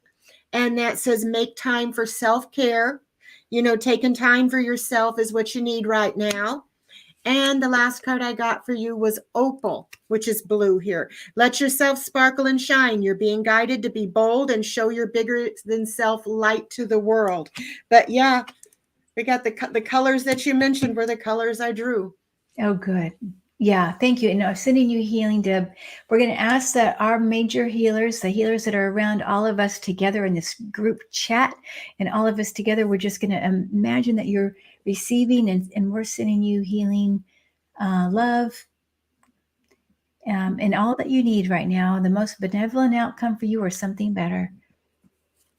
and that says make time for self-care. Taking time for yourself is what you need right now. And the last card I got for you was opal, which is blue here. Let yourself sparkle and shine. You're being guided to be bold and show your bigger than self light to the world. But yeah, we got the colors that you mentioned were the colors I drew. Oh, good. Yeah, thank you. And I'm sending you healing, Deb. We're going to ask that our major healers, the healers that are around all of us together in this group chat, and all of us together, we're just going to imagine that you're receiving, and we're sending you healing, love, and all that you need right now. The most benevolent outcome for you or something better.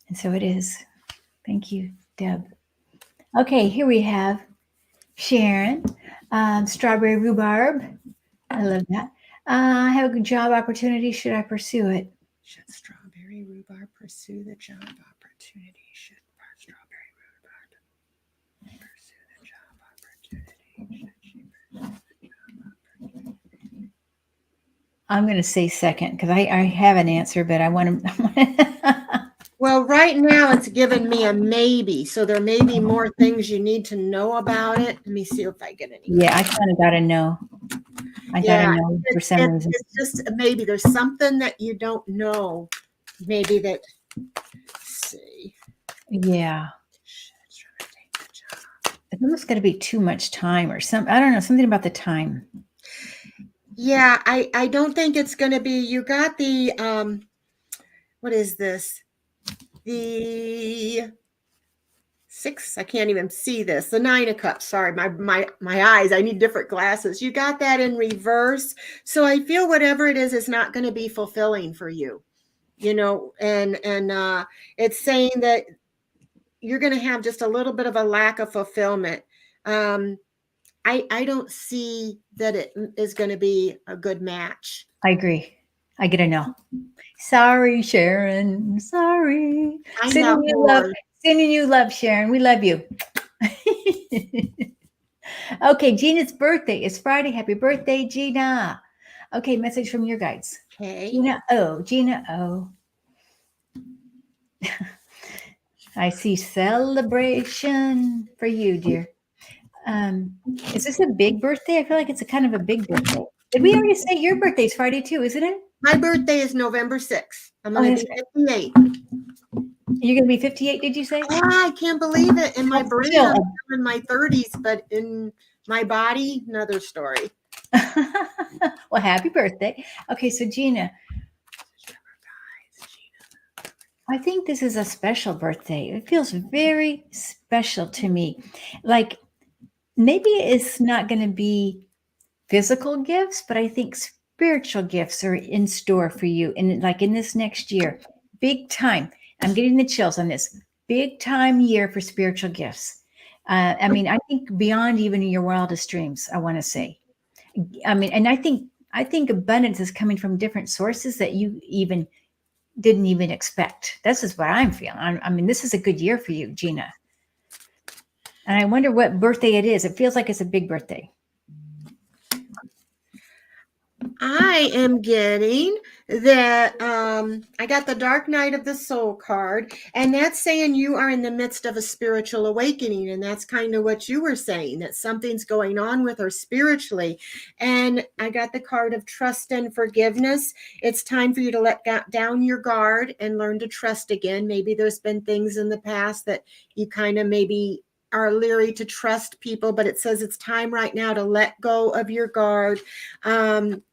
And so it is. Thank you, Deb. Okay, here we have Sharon. Strawberry rhubarb. I love that. I have a job opportunity. Should I pursue it? Should strawberry rhubarb pursue the job opportunity? Should strawberry rhubarb pursue the job opportunity? Should she pursue the job opportunity? I'm going to say second because I have an answer, but I want to. Well, right now it's given me a maybe. So there may be more things you need to know about it. Let me see if I get any. Yeah, I kind of got to know. I got to know for some reason. It's just maybe there's something that you don't know. Maybe that, let's see. Yeah. It's almost going to be too much time or something. I don't know, something about the time. Yeah, I don't think it's going to be, you got the, what is this? The 6. I can't even see this. The 9 of Cups. Sorry, my eyes. I need different glasses. You got that in reverse. So I feel whatever it is not going to be fulfilling for you. And it's saying that you're going to have just a little bit of a lack of fulfillment. I don't see that it is going to be a good match. I agree. I get a no. Sorry, Sharon. Sorry. I have more. Sending you love, Sharon. We love you. Okay, Gina's birthday is Friday. Happy birthday, Gina. Okay, message from your guides. Okay. Gina O. I see celebration for you, dear. Is this a big birthday? I feel like it's a kind of a big birthday. Did we already say your birthday's Friday too, isn't it? My birthday is November 6th. I'm going to be 58. You're going to be 58, did you say? I can't believe it. In my brain, I'm in my 30s, but in my body, another story. Well, happy birthday. Okay, so Gina, I think this is a special birthday. It feels very special to me. Like maybe it's not going to be physical gifts, but I think spiritual gifts are in store for you. And like in this next year, big time. I'm getting the chills on this. Big time year for spiritual gifts. I mean, I think beyond even your wildest dreams, I want to say. I mean, and I think abundance is coming from different sources that you even didn't even expect. This is what I'm feeling. I mean, this is a good year for you, Gina. And I wonder what birthday it is. It feels like it's a big birthday. I am getting that I got the Dark Night of the Soul card, and that's saying you are in the midst of a spiritual awakening, and that's kind of what you were saying, that something's going on with her spiritually. And I got the card of trust and forgiveness. It's time for you to let down your guard and learn to trust again. Maybe there's been things in the past that you kind of maybe are leery to trust people, but it says it's time right now to let go of your guard.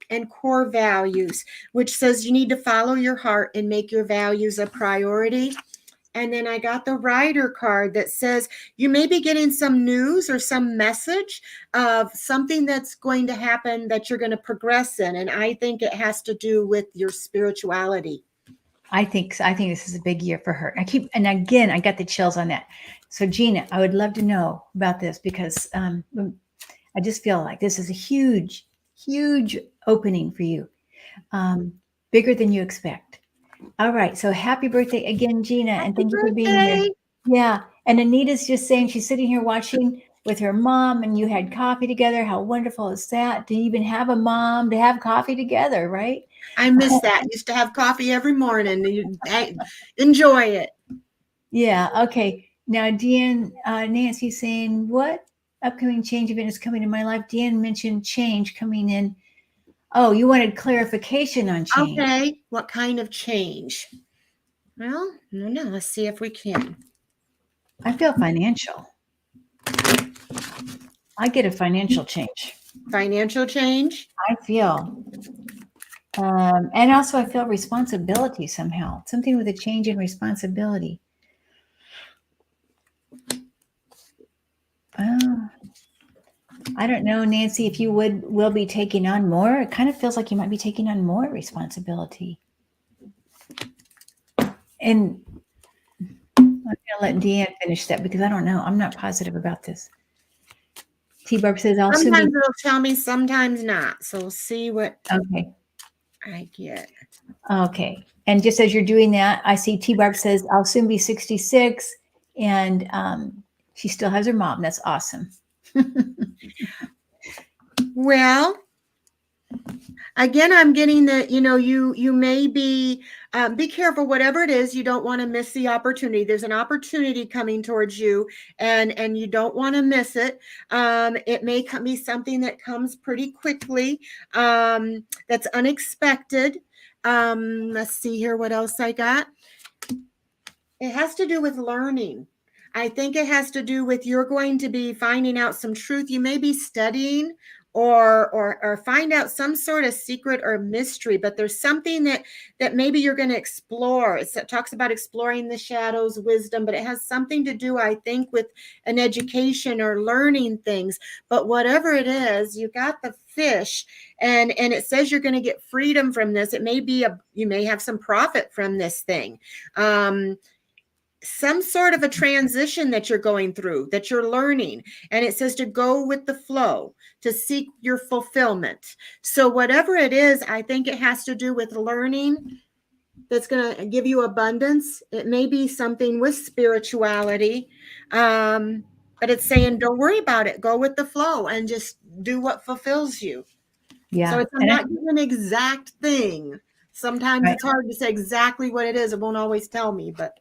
And core values, which says you need to follow your heart and make your values a priority. And then I got the Rider card that says you may be getting some news or some message of something that's going to happen that you're going to progress in. And I think it has to do with your spirituality. I think this is a big year for her. And again, I got the chills on that. So Gina, I would love to know about this because I just feel like this is a huge opening for you, bigger than you expect. All right, so happy birthday again, Gina, and thank you for being here. Yeah, and Anita's just saying she's sitting here watching with her mom, and you had coffee together. How wonderful is that? To even have a mom to have coffee together, right? I miss that. Used to have coffee every morning. Enjoy it. Yeah. Okay. Now, Deann, Nancy's saying, what upcoming change event is coming in my life? Deann mentioned change coming in. Oh, you wanted clarification on change. Okay. What kind of change? Well, no. Let's see if we can. I feel financial. I get a financial change. Financial change? I feel. And also I feel responsibility somehow. Something with a change in responsibility. I don't know, Nancy, if you will be taking on more. It kind of feels like you might be taking on more responsibility. And I'm going to let Deann finish that because I don't know. I'm not positive about this. T-Barb says, sometimes it'll tell me, sometimes not. So we'll see what I get. Okay. And just as you're doing that, I see T-Barb says, I'll soon be 66. And she still has her mom. That's awesome. Well, again, I'm getting that, you may be careful, whatever it is, you don't want to miss the opportunity. There's an opportunity coming towards you and you don't want to miss it. It may be something that comes pretty quickly, that's unexpected. Let's see here what else I got. It has to do with learning. I think it has to do with you're going to be finding out some truth. You may be studying or find out some sort of secret or mystery, but there's something that maybe you're going to explore. It talks about exploring the shadows, wisdom, but it has something to do, I think, with an education or learning things. But whatever it is, you got the fish, and it says you're going to get freedom from this. It may be you may have some profit from this thing. Some sort of a transition that you're going through, that you're learning. And it says to go with the flow, to seek your fulfillment. So whatever it is, I think it has to do with learning that's going to give you abundance. It may be something with spirituality. But it's saying, don't worry about it. Go with the flow and just do what fulfills you. Yeah. So it's not an exact thing. Sometimes it's hard to say exactly what it is. It won't always tell me, but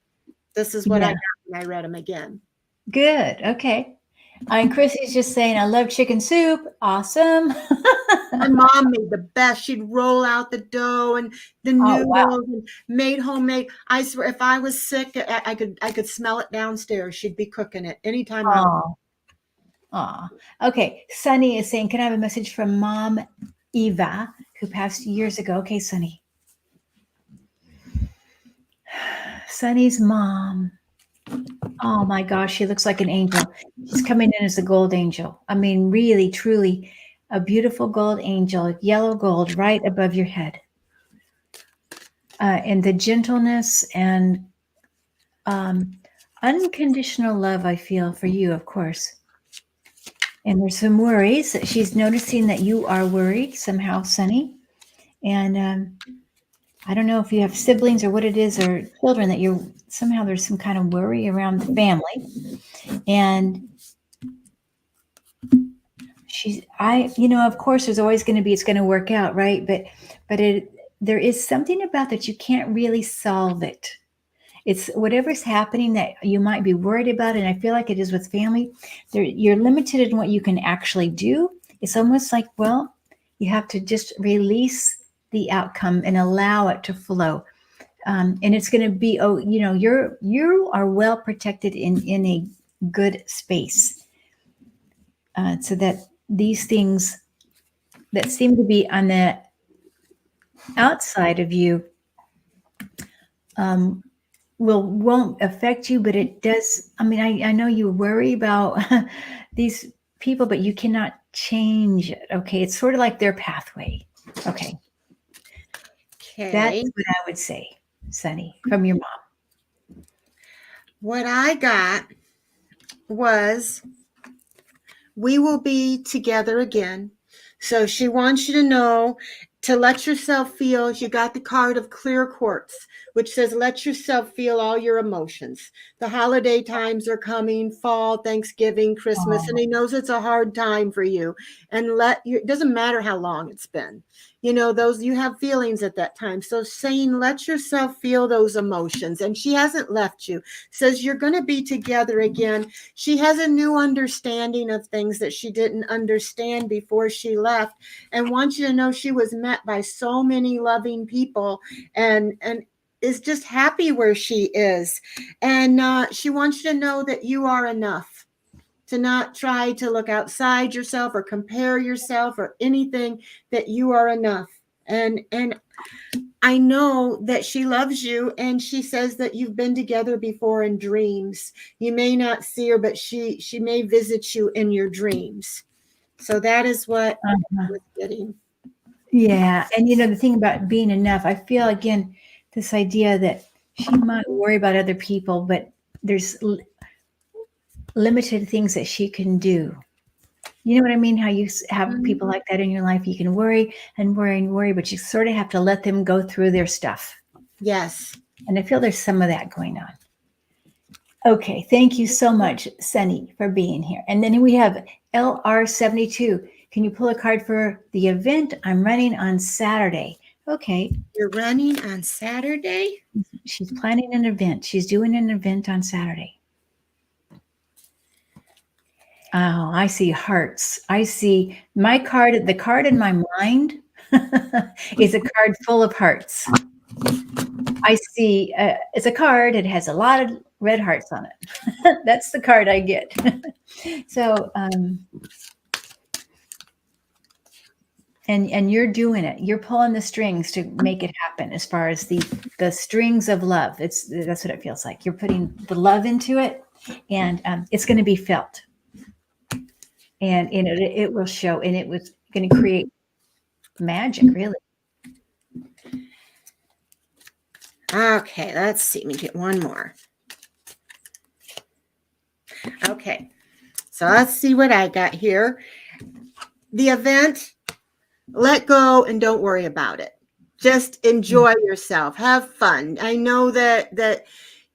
this is what I got when I read them again. Good. Okay. And Chrissy's just saying, I love chicken soup. Awesome. My mom made the best. She'd roll out the dough and the noodles and made homemade. I swear, if I was sick, I could smell it downstairs. She'd be cooking it anytime. Okay. Sunny is saying, can I have a message from Mom Eva, who passed years ago? Okay, Sunny. Sunny's mom. Oh my gosh, she looks like an angel. She's coming in as a gold angel. I mean, really, truly a beautiful gold angel, yellow gold right above your head. And the gentleness and unconditional love I feel for you, of course. And there's some worries. She's noticing that you are worried somehow, Sunny. And I don't know if you have siblings or what it is, or children, that you're somehow there's some kind of worry around the family. And of course there's always going to be, it's going to work out, right? But there is something about that you can't really solve it. It's whatever's happening that you might be worried about. And I feel like it is with family. You're limited in what you can actually do. It's almost like, well, you have to just release the outcome and allow it to flow. And it's going to be, you are well protected in a good space. So that these things that seem to be on the outside of you won't affect you, but it does. I mean, I know you worry about these people, but you cannot change it. Okay. It's sort of like their pathway. Okay. That's what I would say, Sunny, from your mom. What I got was, we will be together again. So she wants you to know to let yourself feel. You got the card of clear quartz, which says, let yourself feel all your emotions. The holiday times are coming, fall, Thanksgiving, Christmas, and he knows it's a hard time for you. And it doesn't matter how long it's been. You have feelings at that time. So saying, let yourself feel those emotions. And she hasn't left you. Says you're going to be together again. She has a new understanding of things that she didn't understand before she left, and wants you to know she was met by so many loving people and is just happy where she is. And she wants you to know that you are enough, to not try to look outside yourself or compare yourself or anything, that you are enough. And I know that she loves you, and she says that you've been together before in dreams. You may not see her, but she may visit you in your dreams. So that is what I was getting. Yeah. And the thing about being enough, I feel again, this idea that she might worry about other people, but there's limited things that she can do. You know what I mean? How you have people like that in your life. You can worry and worry and worry, but you sort of have to let them go through their stuff. Yes. And I feel there's some of that going on. Okay. Thank you so much, Sunny, for being here. And then we have LR72. Can you pull a card for the event I'm running on Saturday? Okay. You're running on Saturday? She's planning an event. She's doing an event on Saturday. Oh, I see hearts. I see my card. The card in my mind is a card full of hearts. I see it's a card. It has a lot of red hearts on it. That's the card I get. So And you're doing it. You're pulling the strings to make it happen. As far as the strings of love, that's what it feels like. You're putting the love into it, and it's going to be felt, and it will show, and it was going to create magic, really. Okay, let's see. Let me get one more. Okay, so let's see what I got here. The event, let go and don't worry about it. Just enjoy yourself. Have fun. I know that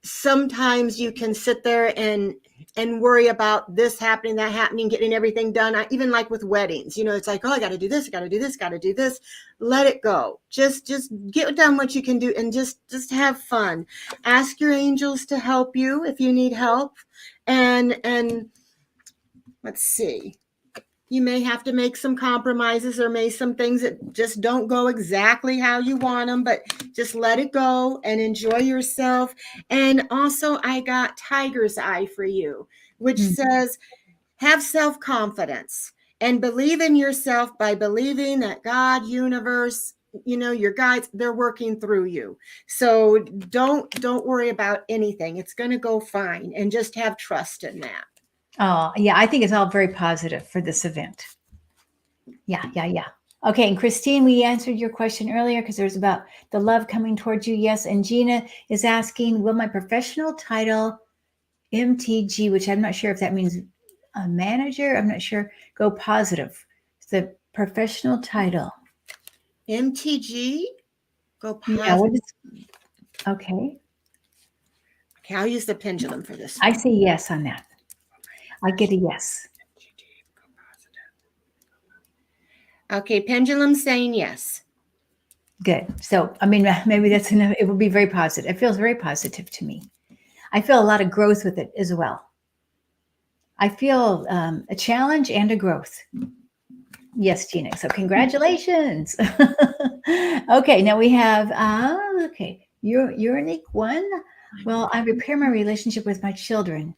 sometimes you can sit there and worry about this happening, that happening, getting everything done. Even like with weddings, it's like, oh, I got to do this, I got to do this, got to do this. Let it go. Just get done what you can do and just have fun. Ask your angels to help you if you need help. And let's see. You may have to make some compromises, or may some things that just don't go exactly how you want them, but just let it go and enjoy yourself. And also, I got Tiger's Eye for you, which says, have self-confidence and believe in yourself by believing that God, universe, your guides, they're working through you. So don't worry about anything. It's going to go fine, and just have trust in that. Oh, yeah, I think it's all very positive for this event. Yeah. Okay, and Christine, we answered your question earlier because there's about the love coming towards you. Yes, and Gina is asking, will my professional title MTG, which I'm not sure if that means a manager, I'm not sure, go positive? It's the professional title. MTG, go positive. Yeah, what is, okay. Okay, I'll use the pendulum for this. I say yes on that. I get a yes. Okay, pendulum saying yes. Good. So, I mean, maybe that's enough. It will be very positive. It feels very positive to me. I feel a lot of growth with it as well. I feel a challenge and a growth. Yes, Gina. So congratulations. Okay, now we have, okay, you're unique one. Well, I repair my relationship with my children.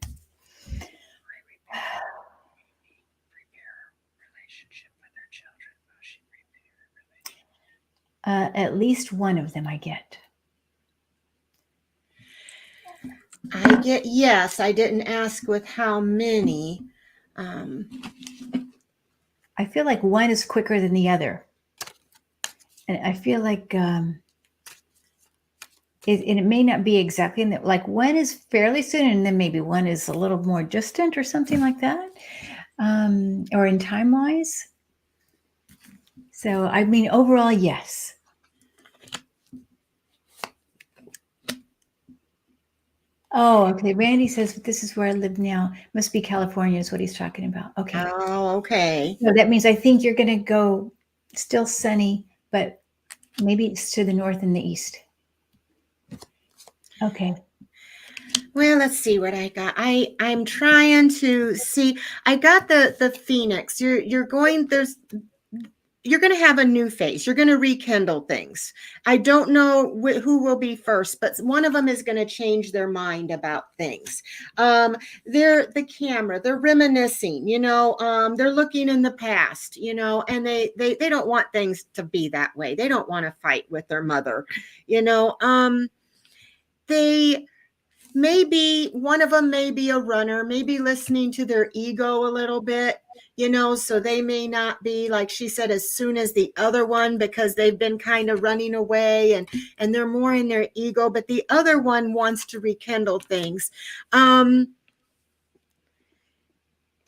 At least one of them I get. I get yes. I didn't ask with how many. I feel like one is quicker than the other. And I feel like it may not be exactly in that, like one is fairly soon, and then maybe one is a little more distant or something like that, or in time wise. So, I mean, overall, yes. Oh, okay. Randy says, this is where I live now. Must be California is what he's talking about. Okay. Oh, okay. So that means I think you're going to go still sunny, but maybe it's to the north and the east. Okay. Well, let's see what I got. I'm trying to see. I got the Phoenix. You're going to have a new face. You're going to rekindle things. I don't know who will be first, but one of them is going to change their mind about things. They're the camera. They're reminiscing. They're looking in the past. And they don't want things to be that way. They don't want to fight with their mother. They. Maybe one of them may be a runner, maybe listening to their ego a little bit, so they may not be, like she said, as soon as the other one, because they've been kind of running away and they're more in their ego, but the other one wants to rekindle things. And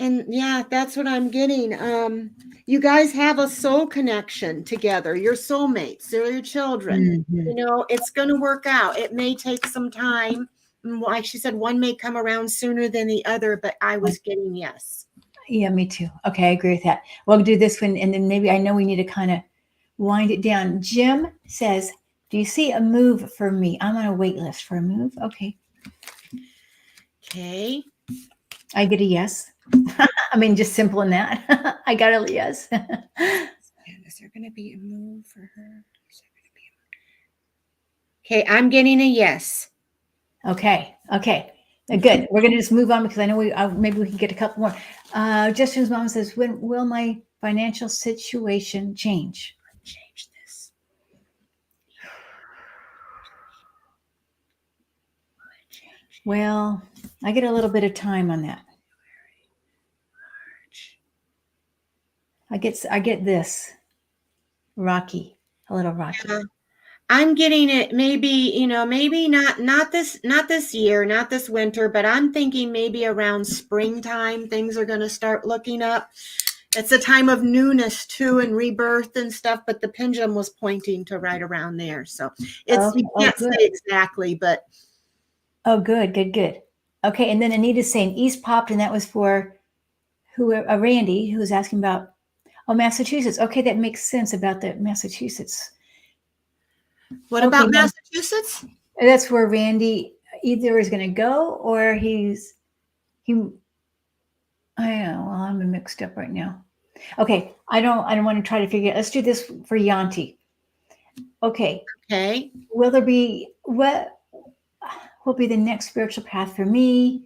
yeah, that's what I'm getting. You guys have a soul connection together. You're soulmates. They're your children. Mm-hmm. It's going to work out. It may take some time. Like she said, one may come around sooner than the other, but I was getting yes. Yeah, me too. Okay, I agree with that. We'll do this one, and then maybe I know we need to kind of wind it down. Jim says, do you see a move for me? I'm on a wait list for a move. Okay. Okay. I get a yes. I mean, just simple in that. I got a yes. Is there going to be a move for her? Okay, I'm getting a yes. Okay. Good. We're going to just move on because I know maybe we can get a couple more. Justin's mom says, when will my financial situation change? Change this. Well, I get a little bit of time on that. I get this rocky, a little rocky. Yeah. I'm getting it maybe, maybe not this year, not this winter, but I'm thinking maybe around springtime things are going to start looking up. It's a time of newness too and rebirth and stuff, but the pendulum was pointing to right around there. So it's you can't say exactly, but good. Okay, and then Anita's saying East popped, and that was for Randy, who was asking about Massachusetts. Okay, that makes sense about the Massachusetts. What about Massachusetts? That's where Randy either is going to go or he. I know. Well, I'm mixed up right now. Okay, I don't want to try to figure it. Let's do this for Yanti. Okay. Okay. Will there be what will be the next spiritual path for me?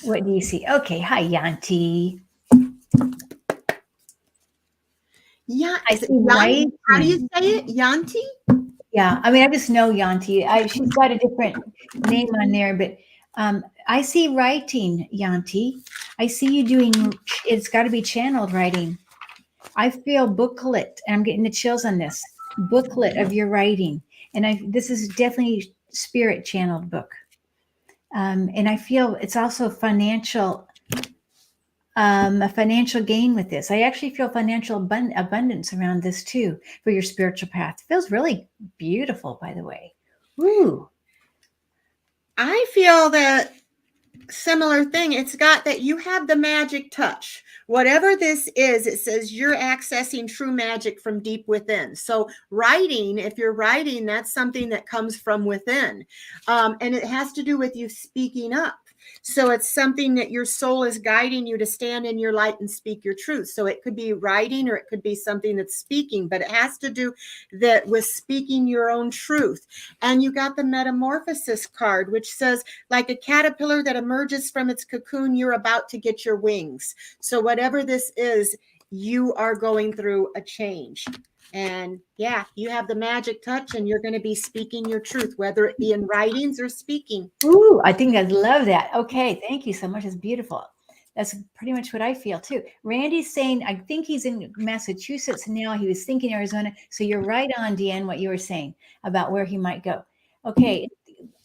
What do you see? Okay, hi Yanti. Yeah, I see right. How do you say it? Yanti? Yeah, I mean, I just know Yanti. She's got a different name on there, but I see writing, Yanti. I see you doing. It's got to be channeled writing. I feel booklet, and I'm getting the chills on this booklet of your writing, and this is definitely spirit channeled book. And I feel it's also financial. A financial gain with this. I actually feel financial abundance around this too for your spiritual path. It feels really beautiful, by the way. Ooh. I feel that similar thing. It's got that you have the magic touch. Whatever this is, it says you're accessing true magic from deep within. So writing, if you're writing, that's something that comes from within. And it has to do with you speaking up. So it's something that your soul is guiding you to stand in your light and speak your truth. So it could be writing or it could be something that's speaking, but it has to do that with speaking your own truth. And you got the metamorphosis card, which says, like a caterpillar that emerges from its cocoon, you're about to get your wings. So whatever this is, you are going through a change. And yeah, you have the magic touch and you're going to be speaking your truth, whether it be in writings or speaking. Ooh, I think I love that. Okay, thank you so much. It's beautiful. That's pretty much what I feel too. Randy's saying, I think he's in Massachusetts now. He was thinking Arizona. So you're right on, Deann, what you were saying about where he might go. Okay.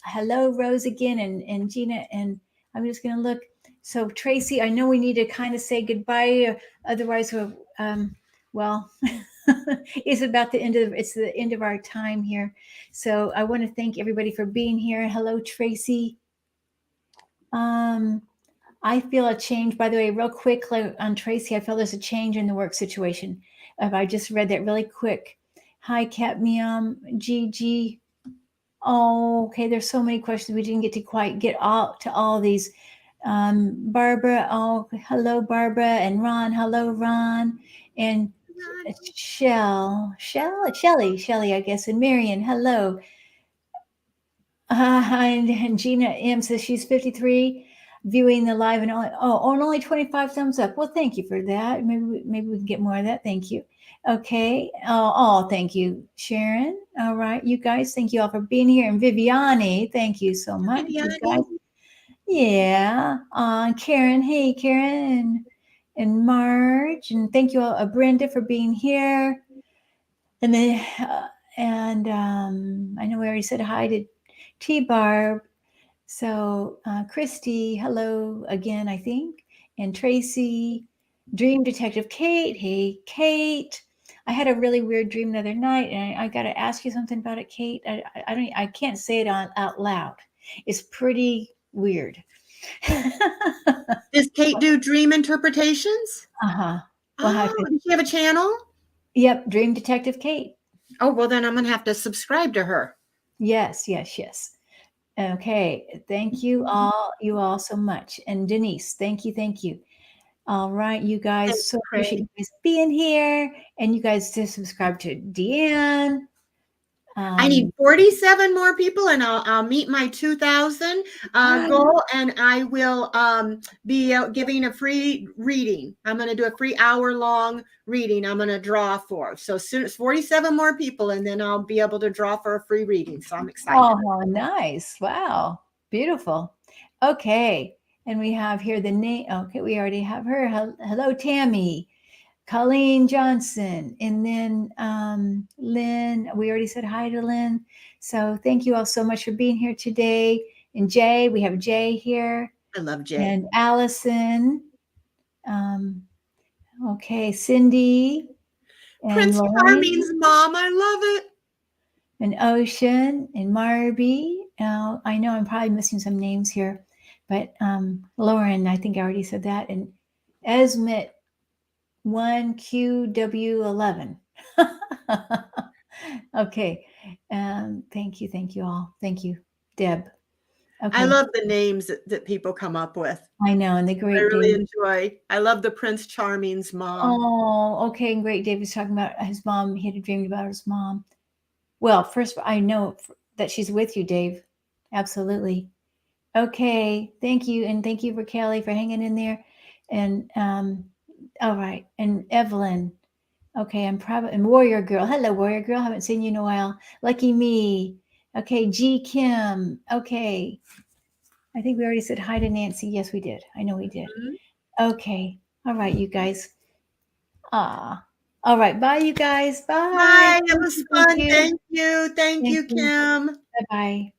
Hello, Rose again, and Gina. And I'm just going to look. So Tracy, I know we need to kind of say goodbye. Otherwise, well, it's about the end of it's the end of our time here. So I want to thank everybody for being here. Hello, Tracy. I feel a change, by the way, real quick on Tracy. I feel there's a change in the work situation. If I just read that really quick. Hi, Cadmium, Gigi. Oh, okay. There's so many questions. We didn't get to quite get to all these. Barbara. Oh, hello, Barbara. And Ron. Hello, Ron. And Shelly, I guess. And Marion. Hello. And Gina M says she's 53, viewing the live and only 25 thumbs up. Well, thank you for that. Maybe we can get more of that. Thank you. Okay. Thank you, Sharon. All right, you guys. Thank you all for being here. And Viviani, thank you so much, you guys. Yeah. Karen. Hey, Karen and Marge, and thank you all, Brenda, for being here. And then I know we already said hi to T-Barb. So Christy, hello again, I think. And Tracy, Dream Detective Kate. Hey, Kate. I had a really weird dream the other night, and I got to ask you something about it, Kate. I can't say it out loud. It's pretty weird. Does Kate do dream interpretations? Uh-huh. Well, does she have a channel? Yep, Dream Detective Kate. Oh, well, then I'm going to have to subscribe to her. Yes. Okay. Thank you all so much. And Denise, thank you. All right, you guys. So appreciate you guys being here. And you guys to subscribe to Deann. I need 47 more people, and I'll meet my 2,000 goal, and I will be giving a free reading. I'm going to do a free hour-long reading. I'm going to draw for. So soon as 47 more people, and then I'll be able to draw for a free reading. So I'm excited. Oh, nice. Wow. Beautiful. Okay. And we have here the name. Okay, we already have her. Hello, Tammy. Colleen Johnson, and then Lynn. We already said hi to Lynn. So thank you all so much for being here today. And Jay, we have Jay here. I love Jay. And Allison. Okay, Cindy. And Prince Lauren. Charming's mom. I love it. And Ocean and Marby. Now, I know I'm probably missing some names here, but Lauren, I think I already said that. And Esmet 1QW11. Okay. Thank you all. Thank you, Deb. Okay. I love the names that people come up with. I know, and the great I really David. enjoy. I love the Prince Charming's mom. Oh, okay. And great David's talking about his mom. He had a dream about his mom. Well, first, I know that she's with you, Dave. Absolutely. Okay. Thank you. And thank you for Kelly for hanging in there. And all right. And Evelyn. Okay. I'm probably, and Warrior Girl. Hello, Warrior Girl. Haven't seen you in a while. Lucky me. Okay. G Kim. Okay. I think we already said hi to Nancy. Yes, we did. I know we did. Mm-hmm. Okay. All right, you guys. All right. Bye, you guys. Bye. Bye. It was fun. Thank you. Thank you, Kim. Bye-bye.